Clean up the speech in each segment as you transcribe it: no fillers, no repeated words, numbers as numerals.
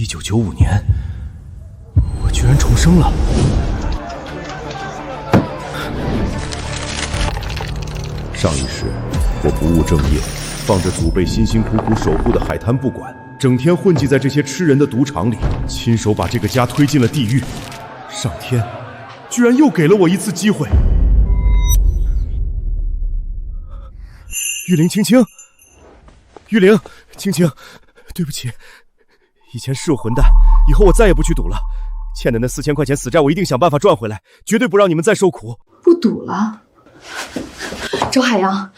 1995年，我居然重生了。上一世，我不务正业，放着祖辈辛辛苦苦守护的海滩不管，整天混迹在这些吃人的赌场里，亲手把这个家推进了地狱。上天居然又给了我一次机会。玉灵青青，玉灵青青，对不起，以前是我混蛋，以后我再也不去赌了。欠的那4000块钱死债，我一定想办法赚回来，绝对不让你们再受苦。不赌了？周海洋，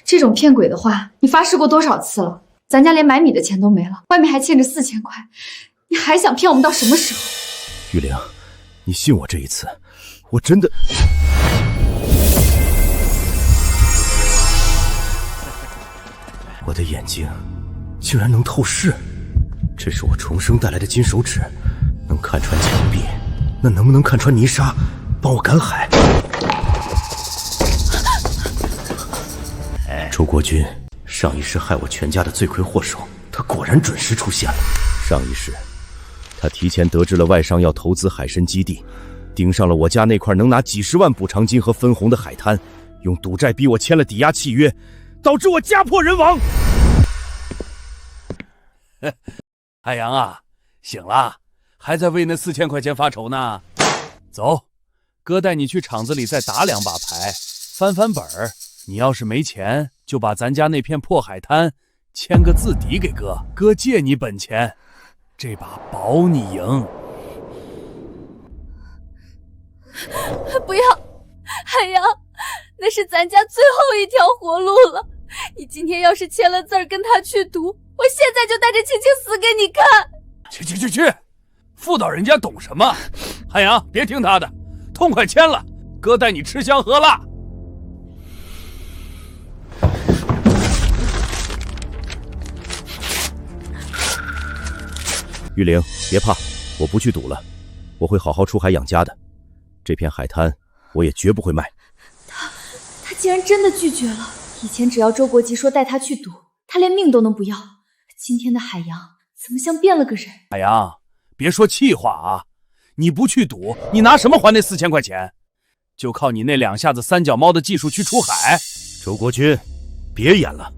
这种骗鬼的话，你发誓过多少次了？咱家连买米的钱都没了，外面还欠着4000块，你还想骗我们到什么时候？玉灵，你信我这一次，我真的……我的眼睛竟然能透视，这是我重生带来的金手指，能看穿墙壁，那能不能看穿泥沙，帮我赶海？周国军，上一世害我全家的罪魁祸首，他果然准时出现了。上一世，他提前得知了外商要投资海参基地，盯上了我家那块能拿几十万补偿金和分红的海滩，用赌债逼我签了抵押契约，导致我家破人亡。海洋啊，醒了，还在为那4000块钱发愁呢。走，哥带你去厂子里再打2把牌，翻翻本儿。你要是没钱，就把咱家那片破海滩签个字抵给哥，哥借你本钱，这把保你赢。不要，海洋，那是咱家最后一条活路了。你今天要是签了字儿跟他去赌，我现在就带着青青死给你看。去，妇道人家懂什么？海洋，别听他的，痛快签了，哥带你吃香喝辣。玉玲，别怕，我不去赌了，我会好好出海养家的。这片海滩我也绝不会卖。他竟然真的拒绝了。以前只要周国吉说带他去赌，他连命都能不要。今天的海洋怎么像变了个人？海洋，别说气话啊！你不去赌，你拿什么还那4000块钱？就靠你那2下子3脚猫的技术去出海？周国军，别演了，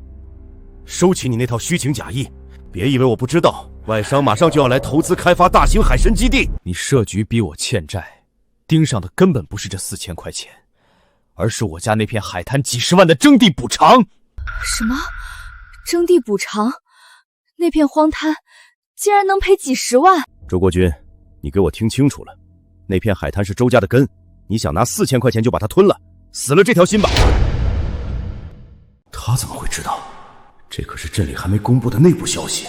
收起你那套虚情假意。别以为我不知道，外商马上就要来投资开发大型海参基地。你设局逼我欠债，盯上的根本不是这4000块钱，而是我家那片海滩几10万的征地补偿。什么？征地补偿？那片荒滩竟然能赔几10万？周国军，你给我听清楚了，那片海滩是周家的根，你想拿4000块钱就把它吞了，死了这条心吧。他怎么会知道？这可是镇里还没公布的内部消息。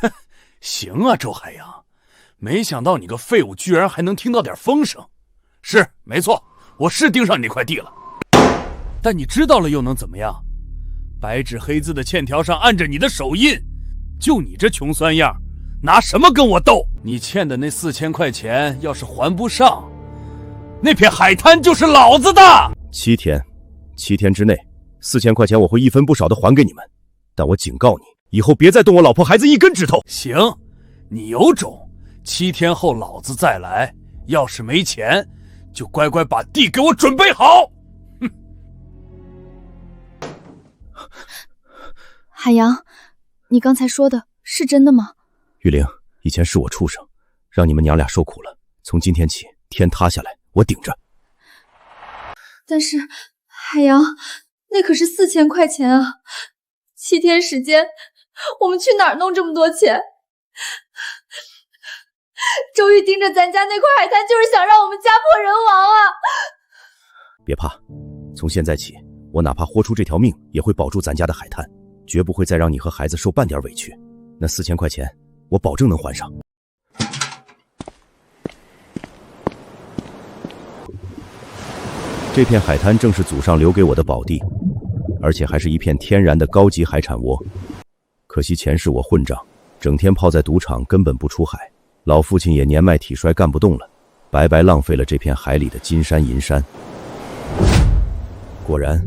哼，行啊，周海洋，没想到你个废物居然还能听到点风声。是，没错，我是盯上你那块地了，但你知道了又能怎么样？白纸黑字的欠条上按着你的手印，就你这穷酸样，拿什么跟我斗？你欠的那4000块钱要是还不上，那片海滩就是老子的。7天之内，4000块钱我会一分不少的还给你们，但我警告你，以后别再动我老婆孩子一根指头。行，你有种，7天后老子再来，要是没钱，就乖乖把地给我准备好。哼！海洋，你刚才说的是真的吗？玉玲，以前是我畜生，让你们娘俩受苦了。从今天起，天塌下来我顶着。但是海洋，那可是4000块钱啊！7天时间，我们去哪儿弄这么多钱？周玉盯着咱家那块海滩，就是想让我们家破人亡啊！别怕，从现在起，我哪怕豁出这条命，也会保住咱家的海滩，绝不会再让你和孩子受半点委屈。那4000块钱，我保证能还上。这片海滩正是祖上留给我的宝地，而且还是一片天然的高级海产窝。可惜前世我混账，整天泡在赌场，根本不出海。老父亲也年迈体衰，干不动了，白白浪费了这片海里的金山银山。果然，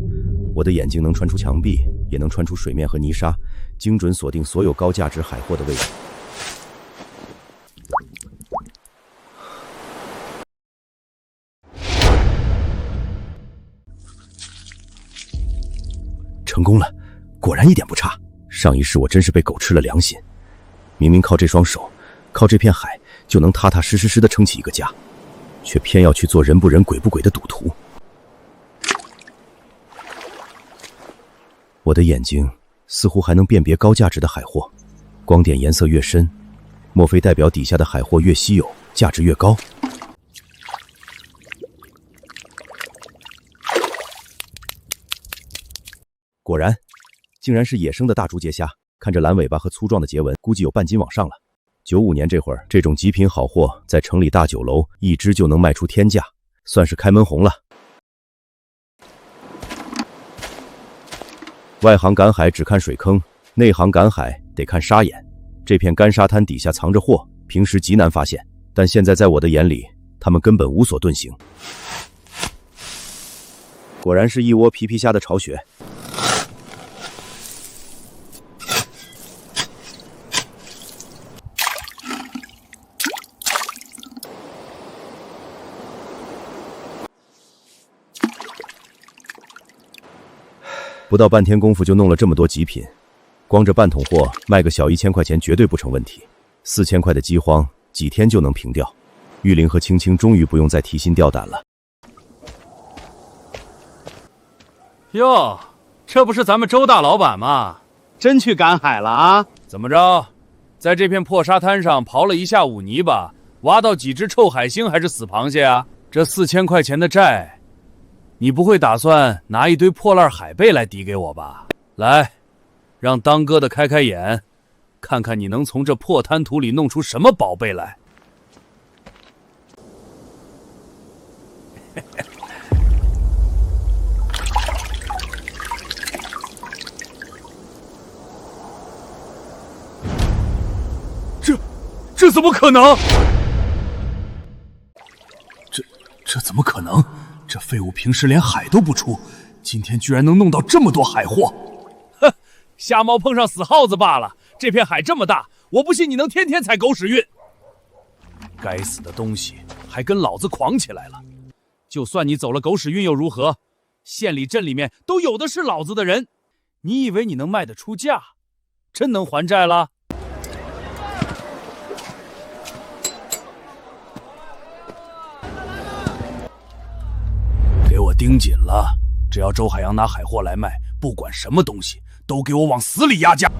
我的眼睛能穿出墙壁，也能穿出水面和泥沙，精准锁定所有高价值海货的位置。成功了，果然一点不差。上一世我真是被狗吃了良心，明明靠这双手，靠这片海就能踏踏实实地撑起一个家，却偏要去做人不人鬼不鬼的赌徒。我的眼睛似乎还能辨别高价值的海货，光点颜色越深，莫非代表底下的海货越稀有，价值越高？果然，竟然是野生的大竹节虾。看这蓝尾巴和粗壮的节纹，估计有半斤往上了。95年这会儿，这种极品好货在城里大酒楼一只就能卖出天价，算是开门红了。外行赶海只看水坑，内行赶海得看沙眼。这片干沙滩底下藏着货，平时极难发现，但现在在我的眼里，他们根本无所遁形。果然是一窝皮皮虾的巢穴。不到半天功夫就弄了这么多极品，光这半桶货卖个小1000块钱绝对不成问题。4000块的饥荒几天就能平掉。玉玲和青青终于不用再提心吊胆了。哟，这不是咱们周大老板吗？真去赶海了啊？怎么着，在这片破沙滩上刨了一下午泥巴，挖到几只臭海星还是死螃蟹啊？这4000块钱的债，你不会打算拿一堆破烂海贝来抵给我吧？来，让当哥的开开眼，看看你能从这破滩土里弄出什么宝贝来。这怎么可能？这怎么可能？这废物平时连海都不出，今天居然能弄到这么多海货！哼，瞎猫碰上死耗子罢了。这片海这么大，我不信你能天天踩狗屎运。该死的东西，还跟老子狂起来了！就算你走了狗屎运又如何？县里镇里面都有的是老子的人，你以为你能卖得出价？真能还债了？给我盯紧了！只要周海洋拿海货来卖，不管什么东西，都给我往死里压价！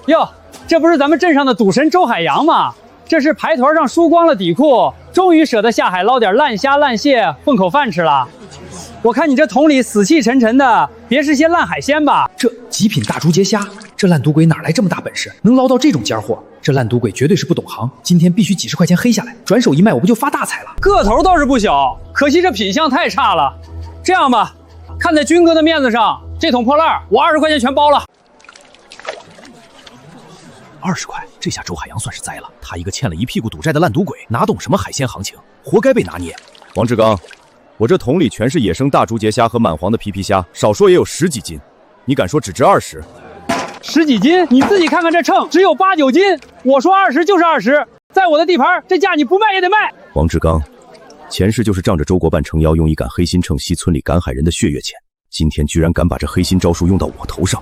哟，这不是咱们镇上的赌神周海洋吗？这是排团上输光了底裤，终于舍得下海捞点烂虾烂蟹混口饭吃了。我看你这桶里死气沉沉的，别是些烂海鲜吧？这极品大竹节虾，这烂赌鬼哪来这么大本事，能捞到这种尖货？这烂赌鬼绝对是不懂行，今天必须几10块钱黑下来，转手一卖，我不就发大财了？个头倒是不小，可惜这品相太差了。这样吧，看在军哥的面子上，这桶破烂我20块钱全包了。20块，这下周海洋算是栽了。他一个欠了一屁股赌债的烂赌鬼，哪懂什么海鲜行情，活该被拿捏。王志刚，我这桶里全是野生大竹节虾和满黄的皮皮虾，少说也有10几斤，你敢说只值20？10几斤？你自己看看这秤，只有8、9斤。我说20就是20，在我的地盘，这价你不卖也得卖。王志刚，前世就是仗着周国办撑腰，用一杆黑心秤吸村里赶海人的血月钱，今天居然敢把这黑心招数用到我头上。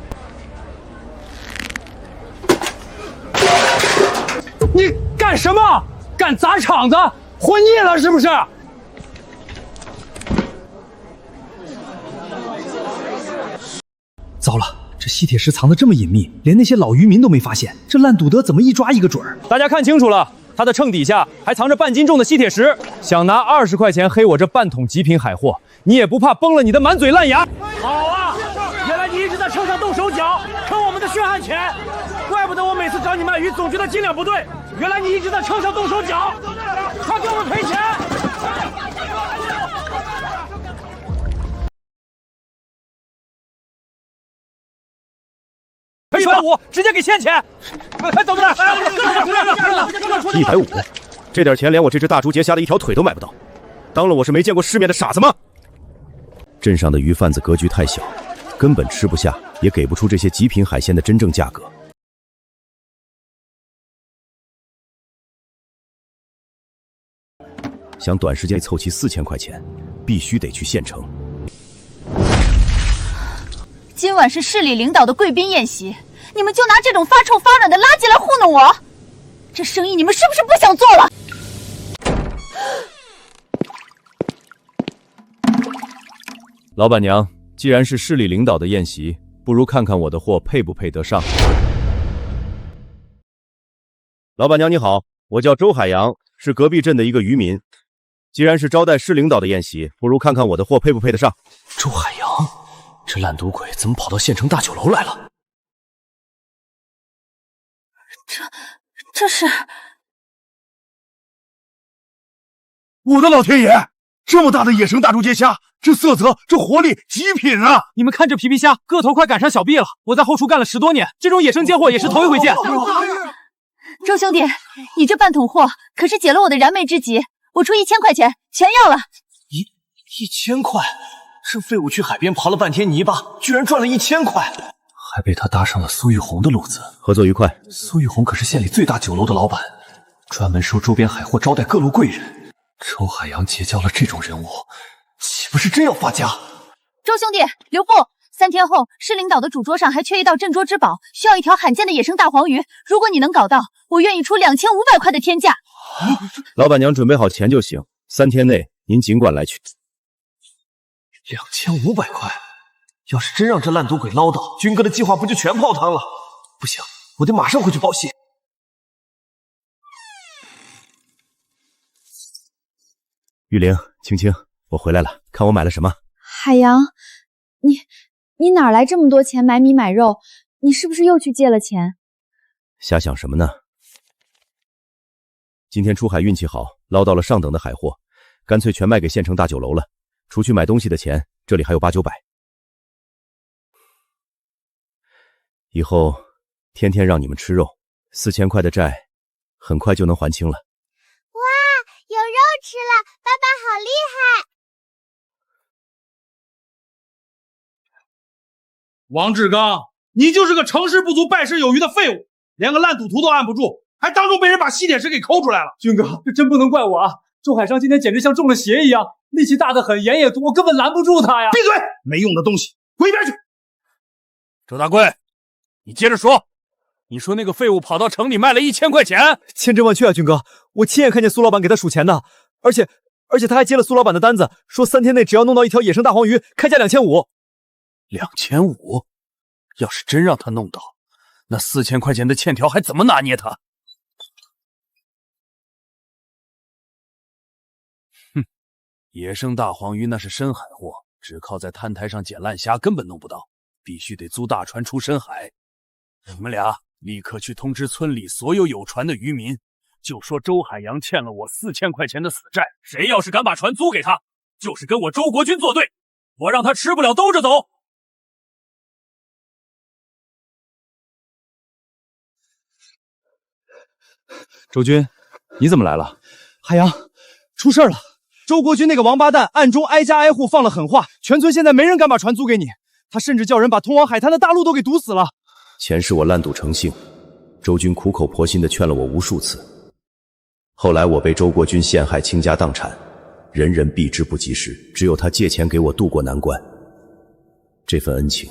你干什么？敢砸场子？混腻了是不是？糟了，这吸铁石藏得这么隐秘，连那些老渔民都没发现，这烂赌德怎么一抓一个准儿？大家看清楚了，他的秤底下还藏着半斤重的吸铁石，想拿20块钱黑我这半桶极品海货，你也不怕崩了你的满嘴烂牙？好啊，原来你一直在秤上动手脚，坑我们的血汗钱，怪不得我每次找你卖鱼总觉得斤两不对，原来你一直在秤上动手脚，快给我们赔钱！赔150，直接给现钱！快走着点！150，这点钱连我这只大竹节虾的一条腿都买不到，当了我是没见过世面的傻子吗？镇上的鱼贩子格局太小，根本吃不下，也给不出这些极品海鲜的真正价格。想短时间凑齐4000块钱，必须得去县城。今晚是市里领导的贵宾宴席，你们就拿这种发臭发软的垃圾来糊弄我，这生意你们是不是不想做了？老板娘，既然是市里领导的宴席，不如看看我的货配不配得上。老板娘你好，我叫周海洋，是隔壁镇的一个渔民。既然是招待市领导的宴席，不如看看我的货配不配得上。周海洋，这烂赌鬼怎么跑到县城大酒楼来了？这是……我的老天爷！这么大的野生大猪节虾，这色泽，这活力，极品啊！你们看这皮皮虾，个头快赶上小臂了。我在后厨干了10多年，这种野生贱货也是头一回见。周兄弟，你这半桶货可是解了我的燃眉之急，我出1000块钱，全要了。1000块？这废物去海边刨了半天泥巴，居然赚了1000块，还被他搭上了苏玉红的路子。合作愉快。苏玉红可是县里最大酒楼的老板，专门收周边海货招待各路贵人。周海洋结交了这种人物，岂不是真要发家？周兄弟，留步！3天后，市领导的主桌上还缺一道镇桌之宝，需要一条罕见的野生大黄鱼。如果你能搞到，我愿意出2500块的天价。老板娘准备好钱就行，3天内您尽管来取。2500块，要是真让这烂赌鬼捞到，军哥的计划不就全泡汤了？不行，我得马上回去报谢。玉玲、青青，我回来了，看我买了什么。海洋，你哪来这么多钱买米买肉？你是不是又去借了钱？瞎想什么呢？今天出海运气好，捞到了上等的海货，干脆全卖给县城大酒楼了。除去买东西的钱，这里还有8、900。以后天天让你们吃肉，4000块的债很快就能还清了。哇，有肉吃了，爸爸好厉害！王志刚，你就是个成事不足败事有余的废物，连个烂赌徒都按不住，还当众被人把西点石给抠出来了。军哥，这真不能怪我啊！周海商今天简直像中了邪一样，力气大得很，眼也毒，我根本拦不住他呀！闭嘴，没用的东西，滚一边去！周大贵，你接着说，你说那个废物跑到城里卖了1000块钱？千真万确啊，军哥，我亲眼看见苏老板给他数钱呢，而且他还接了苏老板的单子，说3天内只要弄到一条野生大黄鱼，开价2500。2500？要是真让他弄到，那4000块钱的欠条还怎么拿捏他？哼，野生大黄鱼那是深海货，只靠在滩台上捡烂虾根本弄不到，必须得租大船出深海。你们俩立刻去通知村里所有有船的渔民，就说周海洋欠了我4000块钱的死债，谁要是敢把船租给他，就是跟我周国军作对，我让他吃不了兜着走。周军，你怎么来了？海洋，出事了！周国军那个王八蛋暗中挨家挨户放了狠话，全村现在没人敢把船租给你，他甚至叫人把通往海滩的大路都给堵死了。前世我烂赌成性，周军苦口婆心地劝了我无数次，后来我被周国军陷害，倾家荡产，人人避之不及时，只有他借钱给我渡过难关，这份恩情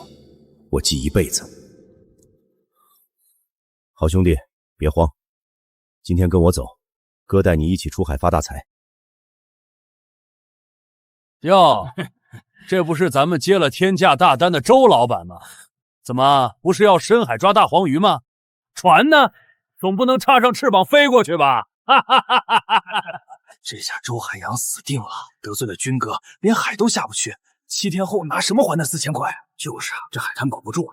我记一辈子。好兄弟，别慌，今天跟我走，哥带你一起出海发大财。哟，这不是咱们接了天价大单的周老板吗？怎么不是要深海抓大黄鱼吗？船呢？总不能插上翅膀飞过去吧？哈哈哈哈哈！这下周海洋死定了，得罪了军哥，连海都下不去。7天后拿什么还那4000块？就是啊，这海滩保不住，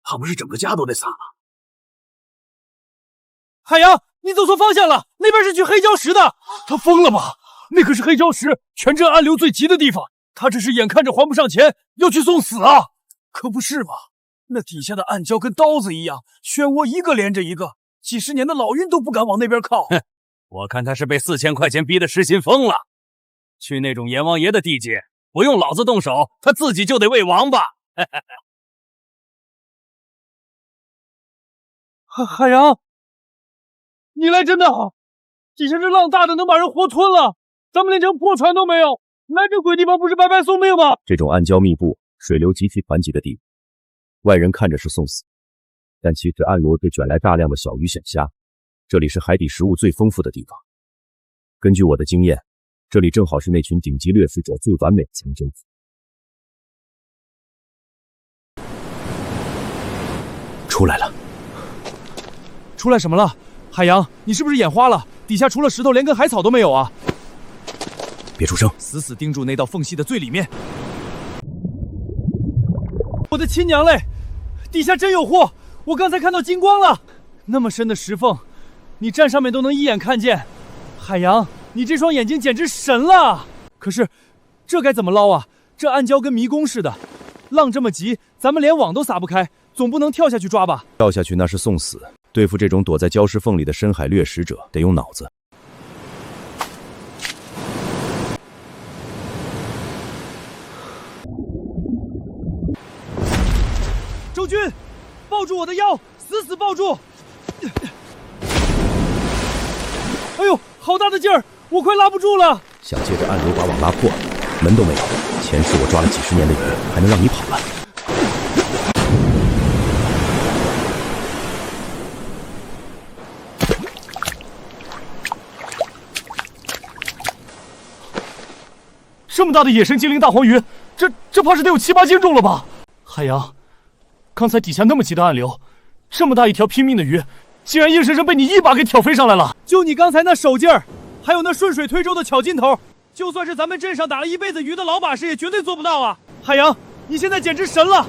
怕不是整个家都得散了。海洋，你走错方向了，那边是去黑礁石的。他疯了吗？那可是黑礁石，全镇暗流最急的地方。他这是眼看着还不上钱，要去送死啊！可不是嘛，那底下的暗礁跟刀子一样，漩涡一个连着一个，几十年的老鹰都不敢往那边靠。哼，我看他是被4000块钱逼得失心疯了。去那种阎王爷的地界，不用老子动手，他自己就得喂王八。海洋，你来真的好，底下这浪大的能把人活吞了，咱们连条破船都没有，来这鬼地方不是白白送命吗？这种暗礁密布、水流极其湍急的地外人看着是送死，但其实暗罗对卷来大量的小鱼选虾。这里是海底食物最丰富的地方。根据我的经验，这里正好是那群顶级掠食者最完美的藏身处。出来了！出来什么了？海洋，你是不是眼花了？底下除了石头，连根海草都没有啊！别出声，死死盯住那道缝隙的最里面。我的亲娘嘞！底下真有货！我刚才看到金光了，那么深的石缝，你站上面都能一眼看见。海洋，你这双眼睛简直神了！可是，这该怎么捞啊？这暗礁跟迷宫似的，浪这么急，咱们连网都撒不开，总不能跳下去抓吧？跳下去那是送死。对付这种躲在礁石缝里的深海掠食者，得用脑子。周军，抱住我的腰，死死抱住！哎呦，好大的劲儿，我快拉不住了！想借着暗流把网拉破，门都没有。前世我抓了几十年的鱼，还能让你跑了？这么大的野生精灵大黄鱼，这怕是得有7、8斤重了吧？海洋，刚才底下那么急的暗流，这么大一条拼命的鱼，竟然硬生生被你一把给挑飞上来了！就你刚才那手劲儿，还有那顺水推舟的巧劲头，就算是咱们镇上打了一辈子鱼的老把式，也绝对做不到啊！海洋，你现在简直神了！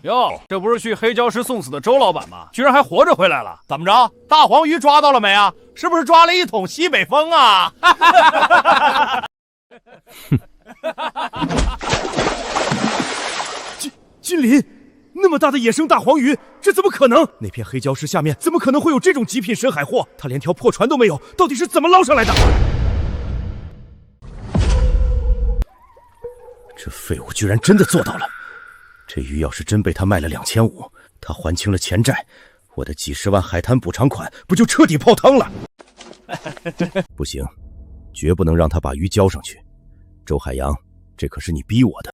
哟，这不是去黑礁石送死的周老板吗？居然还活着回来了！怎么着？大黄鱼抓到了没啊？是不是抓了一桶西北风啊？君临，那么大的野生大黄鱼，这怎么可能？那片黑礁石下面怎么可能会有这种极品深海货？他连条破船都没有，到底是怎么捞上来的？这废物居然真的做到了！这鱼要是真被他卖了2500，他还清了钱债，我的几十万海滩补偿款不就彻底泡汤了？不行，绝不能让他把鱼交上去。周海洋，这可是你逼我的。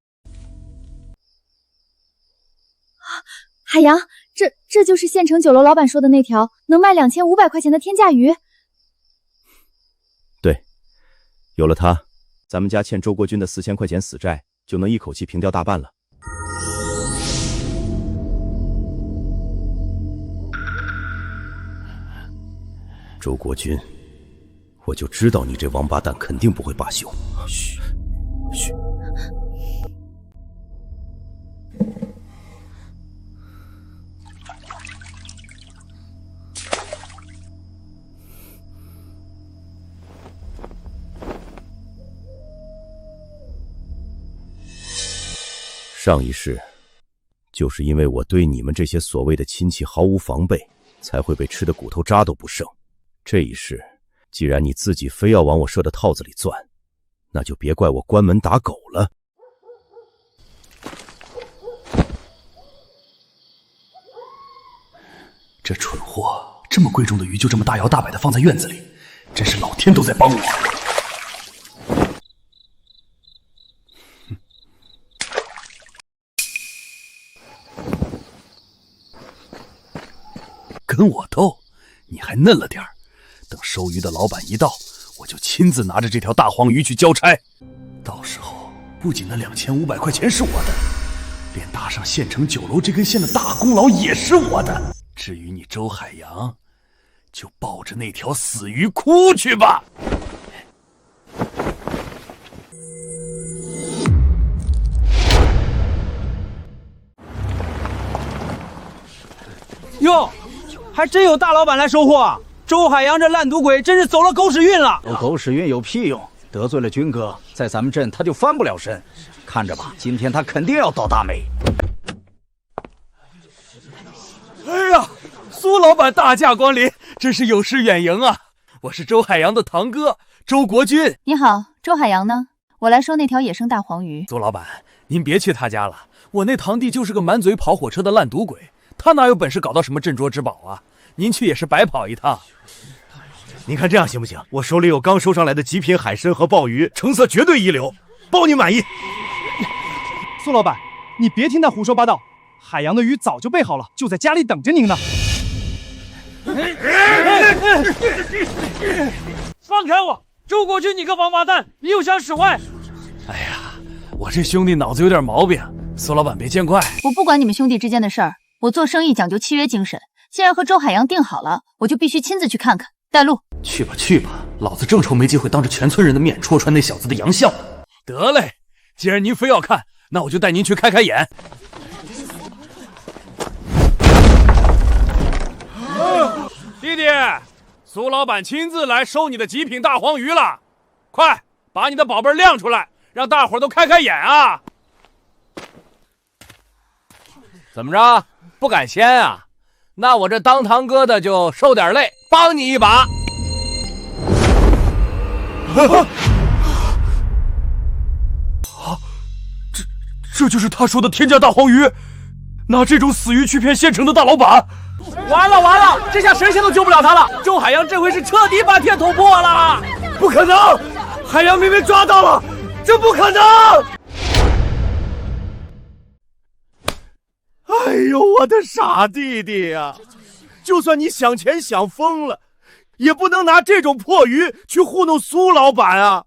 海洋，这就是县城酒楼老板说的那条能卖2500块钱的天价鱼。对，有了它，咱们家欠周国军的4000块钱死债就能一口气平掉大半了。周国军，我就知道你这王八蛋肯定不会罢休。嘘，嘘。上一世，就是因为我对你们这些所谓的亲戚毫无防备，才会被吃的骨头渣都不剩。这一世，既然你自己非要往我设的套子里钻，那就别怪我关门打狗了。这蠢货，这么贵重的鱼就这么大摇大摆的放在院子里，真是老天都在帮我。跟我斗，你还嫩了点儿。等收鱼的老板一到，我就亲自拿着这条大黄鱼去交差。到时候，不仅那2500块钱是我的，连搭上县城酒楼这根线的大功劳也是我的。至于你周海洋，就抱着那条死鱼哭去吧。哟，还真有大老板来收货。周海洋这烂赌鬼真是走了狗屎运了。有狗屎运有屁用？得罪了军哥，在咱们镇他就翻不了身。看着吧，今天他肯定要倒大霉。哎呀，苏老板大驾光临，真是有失远迎啊！我是周海洋的堂哥周国军。你好，周海洋呢？我来收那条野生大黄鱼。苏老板，您别去他家了，我那堂弟就是个满嘴跑火车的烂赌鬼，他哪有本事搞到什么镇桌之宝啊？您去也是白跑一趟。您看这样行不行？我手里有刚收上来的极品海参和鲍鱼，成色绝对一流，包你满意。苏老板，你别听他胡说八道，海洋的鱼早就备好了，就在家里等着您呢。放开我！周国军，你个王八蛋，你又想使坏！哎呀，我这兄弟脑子有点毛病，苏老板别见怪。我不管你们兄弟之间的事儿，我做生意讲究契约精神。既然和周海洋定好了，我就必须亲自去看看。带路。去吧去吧，老子正愁没机会当着全村人的面戳穿那小子的洋相。得嘞，既然您非要看，那我就带您去开开眼。弟弟，苏老板亲自来收你的极品大黄鱼了，快把你的宝贝亮出来，让大伙儿都开开眼啊！怎么着，不敢先啊？那我这当堂哥的就受点累，帮你一把。这就是他说的天价大黄鱼，拿这种死鱼去骗县城的大老板。完了完了，这下神仙都救不了他了。周海洋这回是彻底把天捅破了。不可能，海洋明明抓到了，这不可能。哎呦，我的傻弟弟呀！就算你想钱想疯了，也不能拿这种破鱼去糊弄苏老板啊！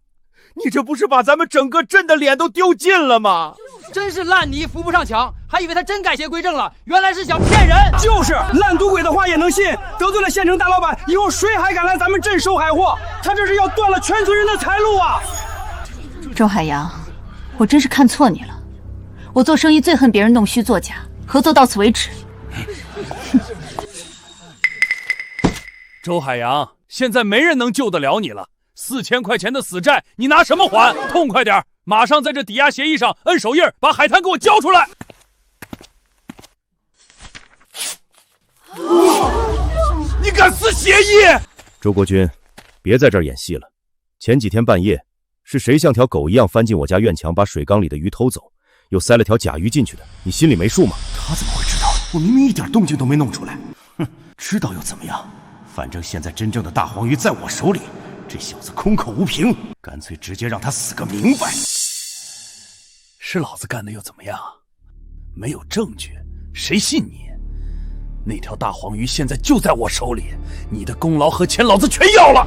你这不是把咱们整个镇的脸都丢尽了吗？真是烂泥扶不上墙，还以为他真改邪归正了，原来是想骗人。就是烂赌鬼的话也能信，得罪了县城大老板，以后谁还敢来咱们镇收海货？他这是要断了全村人的财路啊！周海洋，我真是看错你了。我做生意最恨别人弄虚作假，合作到此为止。周海洋，现在没人能救得了你了。4000块钱的死债，你拿什么还？痛快点，马上在这抵押协议上摁手印，把海滩给我交出来！你敢撕协议？周国军，别在这儿演戏了。前几天半夜，是谁像条狗一样翻进我家院墙，把水缸里的鱼偷走，又塞了条假鱼进去的？你心里没数吗？他怎么会知道？我明明一点动静都没弄出来。哼，知道又怎么样？反正现在真正的大黄鱼在我手里。这小子空口无凭，干脆直接让他死个明白。是老子干的又怎么样？没有证据，谁信你？那条大黄鱼现在就在我手里，你的功劳和钱老子全要了。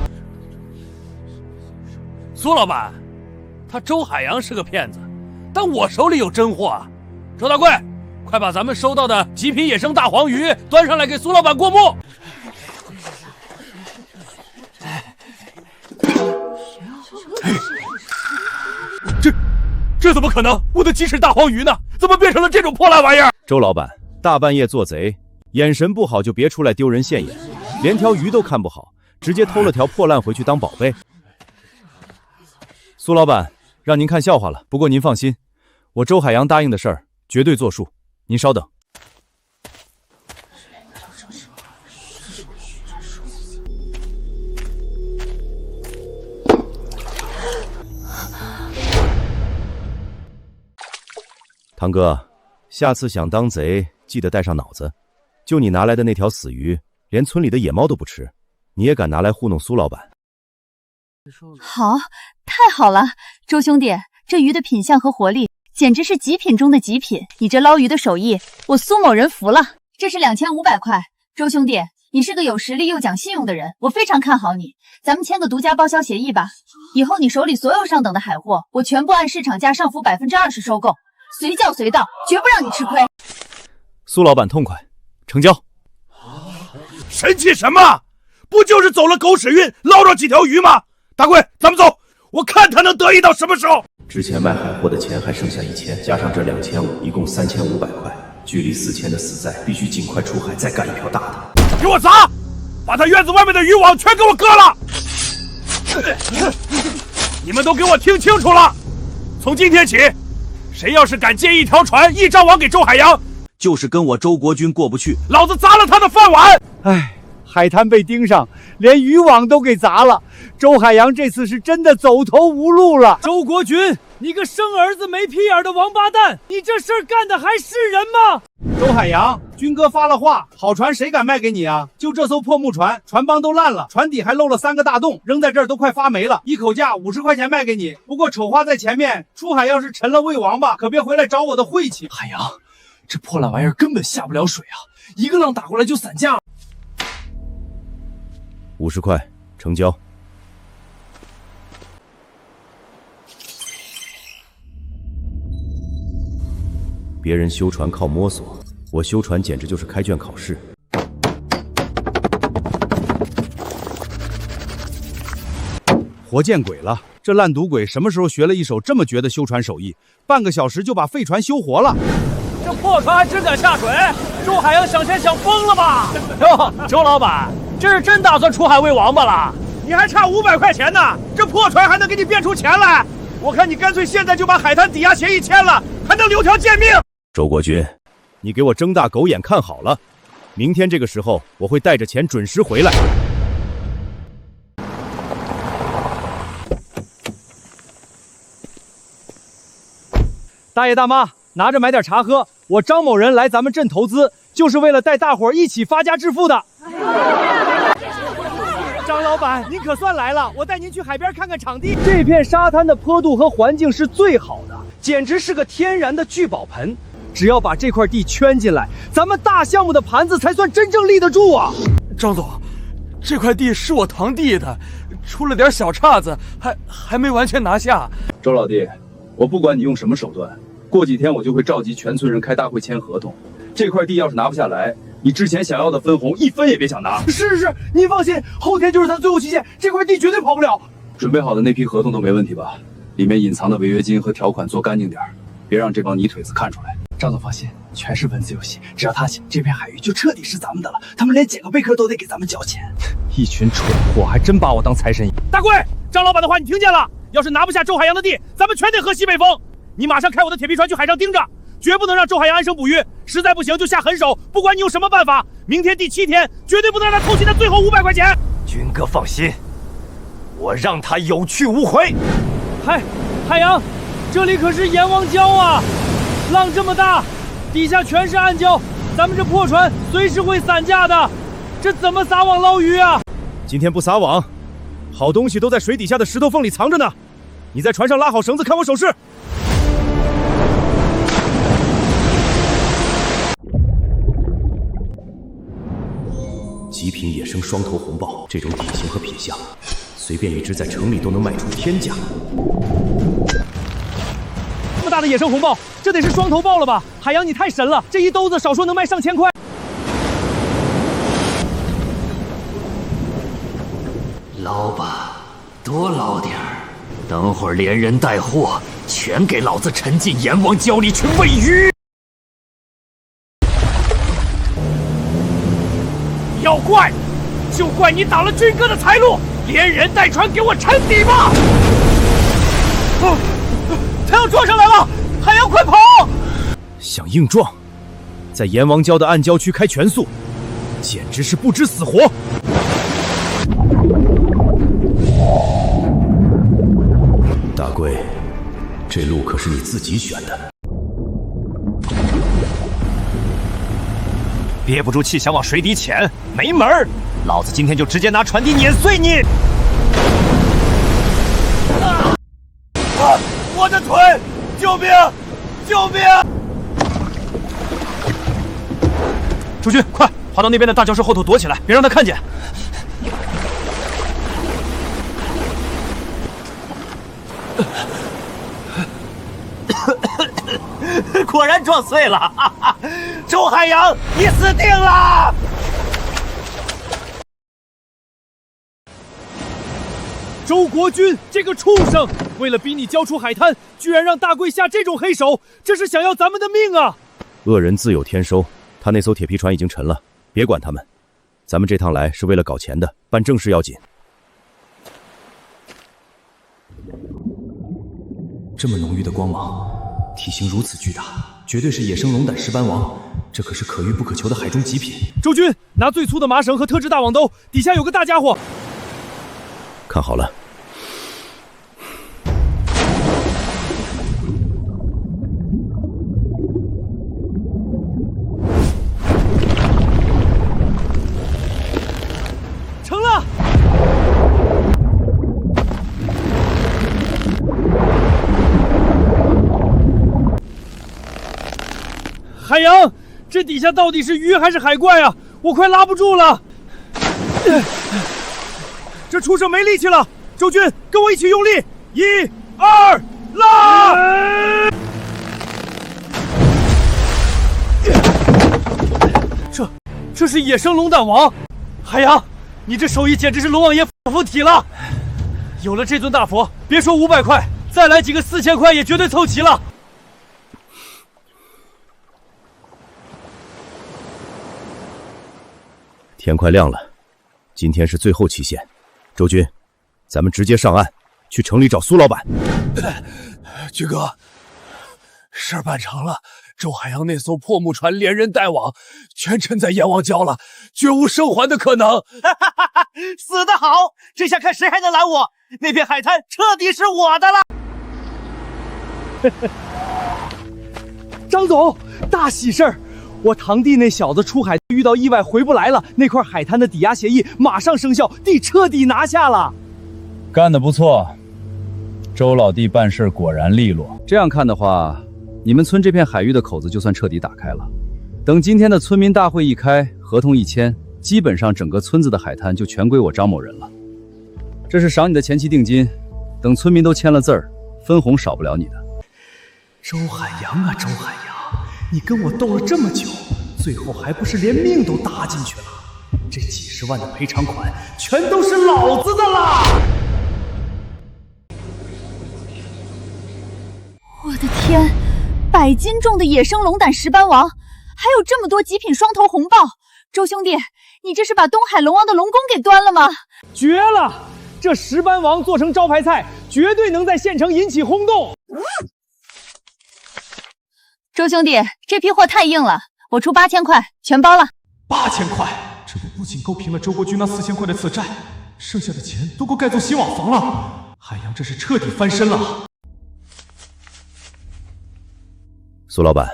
苏老板，他周海洋是个骗子，但我手里有真货啊！周大贵，快把咱们收到的极品野生大黄鱼端上来给苏老板过目。这怎么可能？我的鸡翅大黄鱼呢？怎么变成了这种破烂玩意儿？周老板，大半夜做贼，眼神不好就别出来丢人现眼，连条鱼都看不好，直接偷了条破烂回去当宝贝。苏老板，让您看笑话了。不过您放心，我周海洋答应的事儿绝对作数。您稍等。堂哥，下次想当贼，记得带上脑子。就你拿来的那条死鱼，连村里的野猫都不吃，你也敢拿来糊弄苏老板？好，太好了，周兄弟，这鱼的品相和活力，简直是极品中的极品。你这捞鱼的手艺，我苏某人服了。这是2500块，周兄弟，你是个有实力又讲信用的人，我非常看好你。咱们签个独家包销协议吧，以后你手里所有上等的海货，我全部按市场价上浮20%收购。随叫随到，绝不让你吃亏。苏老板痛快，成交。神气什么？不就是走了狗屎运，捞着几条鱼吗？大贵，咱们走，我看他能得意到什么时候。之前卖海货的钱还剩下1000，加上这2500，一共3500块。距离4000的死债，必须尽快出海，再干一条大的。给我砸！把他院子外面的渔网全给我割了！你们都给我听清楚了，从今天起，谁要是敢借一条船、一张网给周海洋，就是跟我周国军过不去，老子砸了他的饭碗！唉，海滩被盯上，连渔网都给砸了。周海洋这次是真的走投无路了。周国军，你个生儿子没屁眼的王八蛋！你这事儿干的还是人吗？周海洋，军哥发了话，好船谁敢卖给你啊？就这艘破木船，船帮都烂了，船底还漏了3个大洞，扔在这儿都快发霉了。一口价50块钱卖给你，不过丑话在前面，出海要是沉了喂王八，可别回来找我的晦气。海洋，这破烂玩意儿根本下不了水啊，一个浪打过来就散架。50块，成交。别人修船靠摸索，我修船简直就是开卷考试。活见鬼了！这烂赌鬼什么时候学了一手这么绝的修船手艺？半个小时就把废船修活了。这破船还真敢下水？周海洋想钱想疯了吧？哟，周老板，这是真打算出海喂王八了？你还差500块钱呢，这破船还能给你变出钱来？我看你干脆现在就把海滩抵押协议签了，还能留条贱命。周国军，你给我睁大狗眼看好了，明天这个时候我会带着钱准时回来。大爷大妈，拿着买点茶喝。我张某人来咱们镇投资，就是为了带大伙儿一起发家致富的。张老板，您可算来了，我带您去海边看看场地。这片沙滩的坡度和环境是最好的，简直是个天然的聚宝盆。只要把这块地圈进来，咱们大项目的盘子才算真正立得住啊！张总，这块地是我堂弟的，出了点小岔子，还没完全拿下。周老弟，我不管你用什么手段，过几天我就会召集全村人开大会签合同。这块地要是拿不下来，你之前想要的分红1分也别想拿。是，您放心，后天就是他最后期限，这块地绝对跑不了。准备好的那批合同都没问题吧？里面隐藏的违约金和条款做干净点，别让这帮泥腿子看出来。张总放心，全是文字游戏，只要他写，这片海域就彻底是咱们的了。他们连捡个贝壳都得给咱们交钱。一群蠢货，还真把我当财神爷。大贵，张老板的话你听见了？要是拿不下周海洋的地，咱们全得喝西北风。你马上开我的铁皮船去海上盯着，绝不能让周海洋安生捕鱼。实在不行就下狠手，不管你用什么办法，明天第7天绝对不能让他偷袭的最后500块钱。军哥放心，我让他有去无回。海洋，这里可是阎王礁啊！浪这么大，底下全是暗礁，咱们这破船随时会散架的，这怎么撒网捞鱼啊？今天不撒网，好东西都在水底下的石头缝里藏着呢。你在船上拉好绳子，看我手势。极品野生双头红豹，这种体型和品相，随便一只在城里都能卖出天价。这么大的野生红豹，这得是双头豹了吧？海洋，你太神了，这一兜子少说能卖上千块。捞吧，多捞点儿，等会儿连人带货全给老子沉进阎王礁里去喂鱼。要怪，就怪你挡了军哥的财路，连人带船给我沉底吧！他要撞上来了，海洋快跑！想硬撞，在阎王礁的暗礁区开全速，简直是不知死活！大贵，这路可是你自己选的。憋不住气想往水底潜，没门儿！老子今天就直接拿船底碾碎你！我的腿！救命！救命！朱军，快滑到那边的大礁石后头躲起来，别让他看见。果然撞碎了！哈哈，周海洋，你死定了！周国军这个畜生，为了逼你交出海滩，居然让大贵下这种黑手，这是想要咱们的命啊！恶人自有天收，他那艘铁皮船已经沉了，别管他们。咱们这趟来是为了搞钱的，办正事要紧。这么浓郁的光芒，体型如此巨大，绝对是野生龙胆石斑王，这可是可遇不可求的海中极品。周军，拿最粗的麻绳和特制大网兜，底下有个大家伙。看好了。阳，这底下到底是鱼还是海怪啊？我快拉不住了！这畜生没力气了，周军，跟我一起用力！1、2，拉！这是野生龙胆王，海洋，你这手艺简直是龙王爷附体了！有了这尊大佛，别说500块，再来几个4000块也绝对凑齐了。天快亮了，今天是最后期限。周军，咱们直接上岸，去城里找苏老板。军哥，事儿办成了。周海洋那艘破木船连人带网，全沉在阎王礁了，绝无生还的可能。死得好！这下看谁还能拦我！那片海滩彻底是我的了。张总，大喜事儿！我堂弟那小子出海遇到意外回不来了，那块海滩的抵押协议马上生效，地彻底拿下了。干得不错，周老弟办事果然利落。这样看的话，你们村这片海域的口子就算彻底打开了。等今天的村民大会一开，合同一签，基本上整个村子的海滩就全归我张某人了。这是赏你的前期定金，等村民都签了字儿，分红少不了你的。周海洋啊，周海洋，你跟我斗了这么久，最后还不是连命都搭进去了？这几10万的赔偿款全都是老子的啦！我的天，100斤重的野生龙胆石斑王，还有这么多极品双头红豹！周兄弟，你这是把东海龙王的龙宫给端了吗？绝了！这石斑王做成招牌菜，绝对能在县城引起轰动。周兄弟，这批货太硬了，我出8000块，全包了。8000块，这不仅够平了周国军那4000块的此债，剩下的钱都够盖座新瓦房了。海洋这是彻底翻身了。苏老板，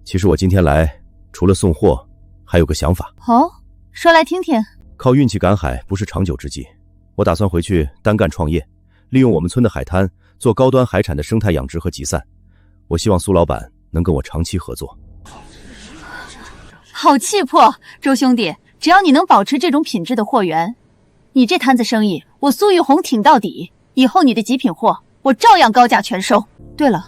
其实我今天来除了送货，还有个想法。哦，说来听听。靠运气赶海不是长久之计，我打算回去单干创业，利用我们村的海滩做高端海产的生态养殖和集散。我希望苏老板能跟我长期合作。好气魄，周兄弟，只要你能保持这种品质的货源，你这摊子生意我苏玉红挺到底。以后你的极品货我照样高价全收。对了，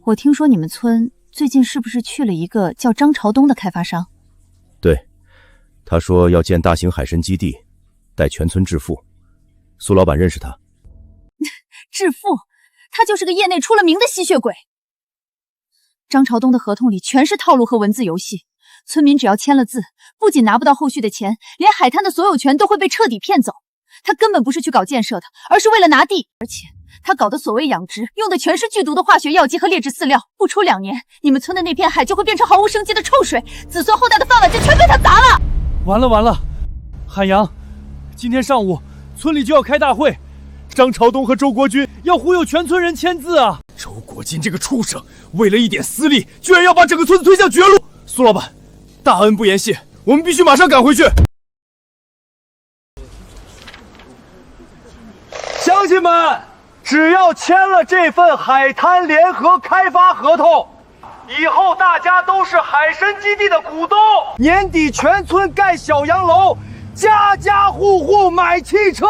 我听说你们村最近是不是去了一个叫张朝东的开发商？对，他说要建大型海参基地，带全村致富。苏老板认识他？致富？他就是个业内出了名的吸血鬼。张朝东的合同里全是套路和文字游戏，村民只要签了字，不仅拿不到后续的钱，连海滩的所有权都会被彻底骗走。他根本不是去搞建设的，而是为了拿地。而且他搞的所谓养殖，用的全是剧毒的化学药剂和劣质饲料，不出2年，你们村的那片海就会变成毫无生机的臭水，子孙后代的饭碗就全被他砸了。完了完了，海洋，今天上午村里就要开大会，张朝东和周国军要忽悠全村人签字啊！周国军这个畜生，为了一点私利，居然要把整个村子推向绝路！苏老板，大恩不言谢，我们必须马上赶回去。乡亲们，只要签了这份海滩联合开发合同，以后大家都是海参基地的股东，年底全村盖小洋楼，家家户户买汽车。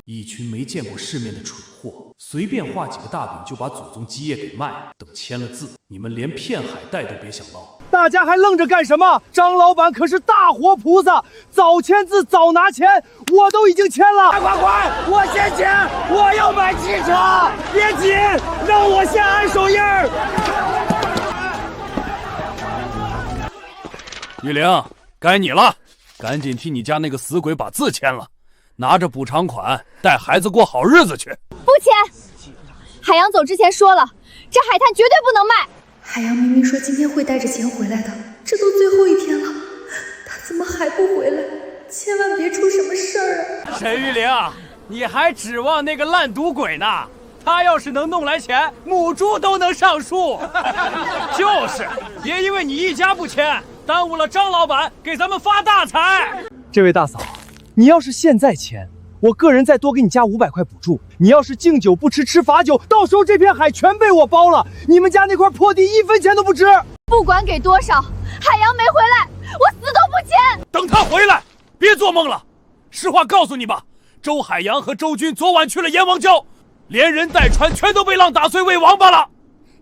一群没见过世面的蠢货，随便画几个大饼就把祖宗基业给卖了。等签了字，你们连片海带都别想捞。大家还愣着干什么？张老板可是大活菩萨，早签字早拿钱，我都已经签了。快，我先签，我要买汽车，别急，让我先按手印儿。玉玲，该你了，赶紧替你家那个死鬼把字签了，拿着补偿款带孩子过好日子去。不签！海洋走之前说了，这海滩绝对不能卖。海洋明明说今天会带着钱回来的，这都最后一天了，他怎么还不回来？千万别出什么事儿啊！沈玉玲，你还指望那个烂赌鬼呢？他要是能弄来钱，母猪都能上树。就是，别因为你一家不签，耽误了张老板给咱们发大财。这位大嫂，你要是现在签，我个人再多给你加500块补助。你要是敬酒不吃吃罚酒，到时候这片海全被我包了，你们家那块破地1分钱都不值。不管给多少，海洋没回来，我死都不签。等他回来，别做梦了。实话告诉你吧，周海洋和周军昨晚去了阎王礁，连人带船全都被浪打碎喂王八了。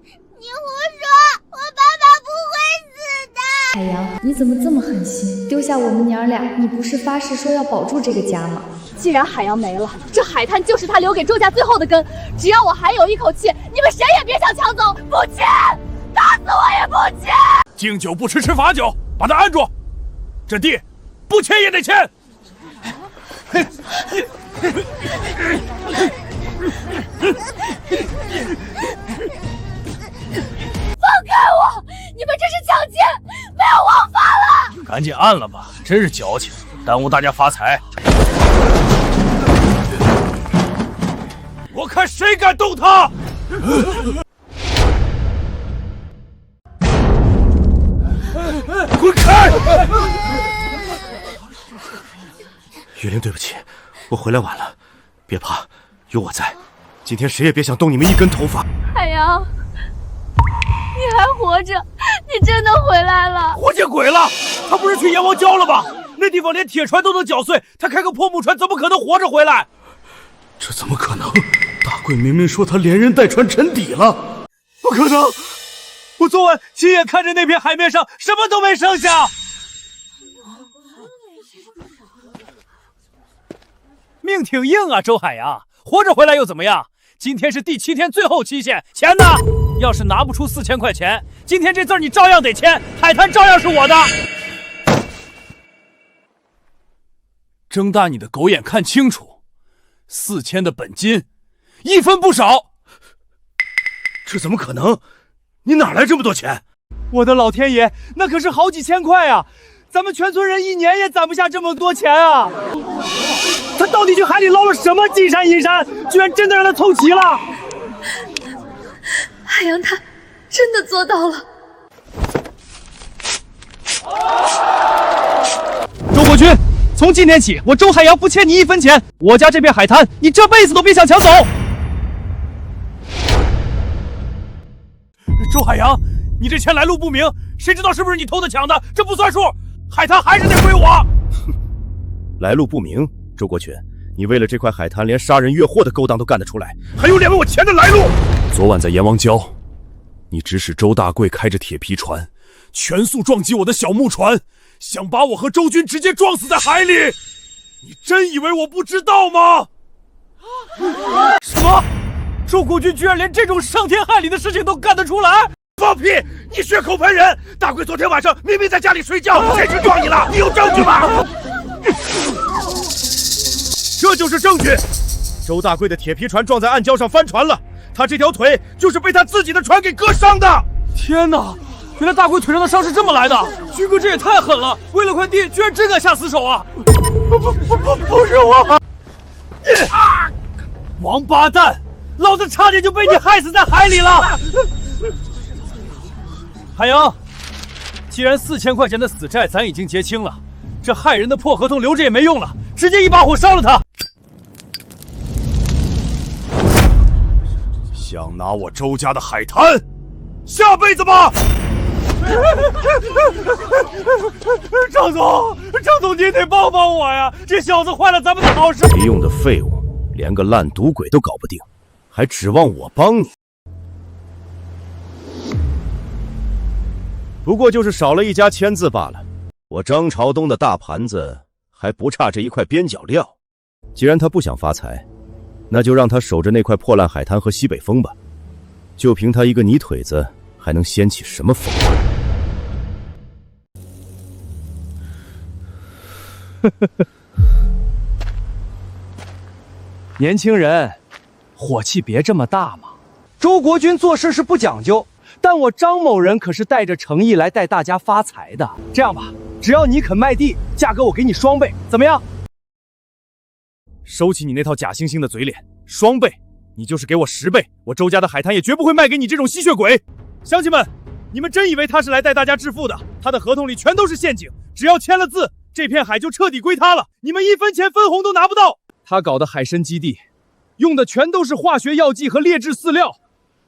你胡说，我爸爸不会死的。海洋，你怎么这么狠心，丢下我们娘俩？你不是发誓说要保住这个家吗？既然海洋没了，这海滩就是他留给周家最后的根。只要我还有一口气，你们谁也别想抢走！不签，打死我也不签！敬酒不吃吃罚酒，把他按住。这地，不签也得签。放开我！你们这是抢劫，没有王法了！赶紧按了吧，真是矫情，耽误大家发财。我看谁敢动他！滚开！雨玲，对不起，我回来晚了，别怕，有我在，今天谁也别想动你们一根头发。海洋，你还活着，你真的回来了！活见鬼了！他不是去阎王礁了吗？那地方连铁船都能搅碎，他开个破木船怎么可能活着回来？这怎么可能？大贵明明说他连人带船沉底了，不可能！我昨晚亲眼看着那片海面上什么都没剩下。命挺硬啊，周海洋，活着回来又怎么样？今天是第7天最后期限，钱呢？要是拿不出4000块钱，今天这字你照样得签，海滩照样是我的。睁大你的狗眼看清楚，4000的本金，1分不少。这怎么可能？你哪来这么多钱？我的老天爷，那可是好几千块啊！咱们全村人1年也攒不下这么多钱啊！他到底去海里捞了什么金山银山，居然真的让他凑齐了！海洋他真的做到了。周国军，从今天起，我周海洋不欠你1分钱，我家这片海滩，你这辈子都别想抢走。周海洋，你这钱来路不明，谁知道是不是你偷的抢的？这不算数，海滩还是得归我。来路不明，周国群，你为了这块海滩，连杀人越货的勾当都干得出来，还有脸问我钱的来路？昨晚在阎王礁，你指使周大贵开着铁皮船，全速撞击我的小木船，想把我和周军直接撞死在海里。你真以为我不知道吗？什么？周国军居然连这种伤天害理的事情都干得出来？放屁！你血口喷人！大贵昨天晚上明明在家里睡觉，谁去撞你了？你有证据吗？这就是证据。周大贵的铁皮船撞在暗礁上翻船了，他这条腿就是被他自己的船给割伤的。天哪！原来大贵腿上的伤是这么来的！军哥这也太狠了，为了块地居然真敢下死手啊！不是我！王八蛋！老子差点就被你害死在海里了！海洋，既然4000块钱的死债咱已经结清了，这害人的破合同留着也没用了，直接一把火烧了他！想拿我周家的海滩，下辈子吧！张总，你得帮帮我呀！这小子坏了咱们的好事。没用的废物，连个烂赌鬼都搞不定，还指望我帮你？不过就是少了一家签字罢了。我张朝东的大盘子还不差这一块边角料。既然他不想发财，那就让他守着那块破烂海滩和西北风吧。就凭他一个泥腿子，还能掀起什么风浪？年轻人，火气别这么大嘛。周国军做事是不讲究，但我张某人可是带着诚意来带大家发财的。这样吧，只要你肯卖地，价格我给你双倍，怎么样？收起你那套假惺惺的嘴脸，双倍，你就是给我10倍，我周家的海滩也绝不会卖给你这种吸血鬼。乡亲们，你们真以为他是来带大家致富的？他的合同里全都是陷阱，只要签了字，这片海就彻底归他了，你们1分钱分红都拿不到。他搞的海参基地，用的全都是化学药剂和劣质饲料，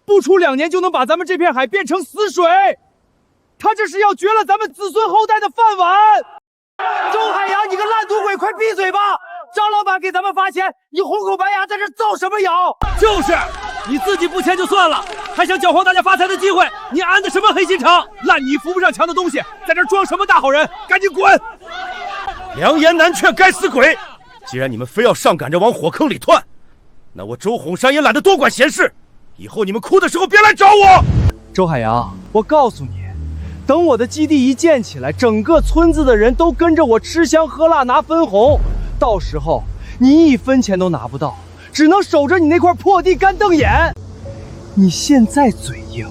不出2年就能把咱们这片海变成死水。他这是要绝了咱们子孙后代的饭碗！周海洋，你个烂赌鬼，快闭嘴吧！张老板给咱们发钱，你红口白牙在这造什么谣？就是，你自己不签就算了，还想搅黄大家发财的机会，你安的什么黑心肠？烂泥扶不上墙的东西，在这装什么大好人？赶紧滚！良言难劝，该死鬼！既然你们非要上赶着往火坑里窜，那我周洪山也懒得多管闲事。以后你们哭的时候别来找我。周海洋，我告诉你，等我的基地一建起来，整个村子的人都跟着我吃香喝辣拿分红，到时候你1分钱都拿不到，只能守着你那块破地干瞪眼。你现在嘴硬，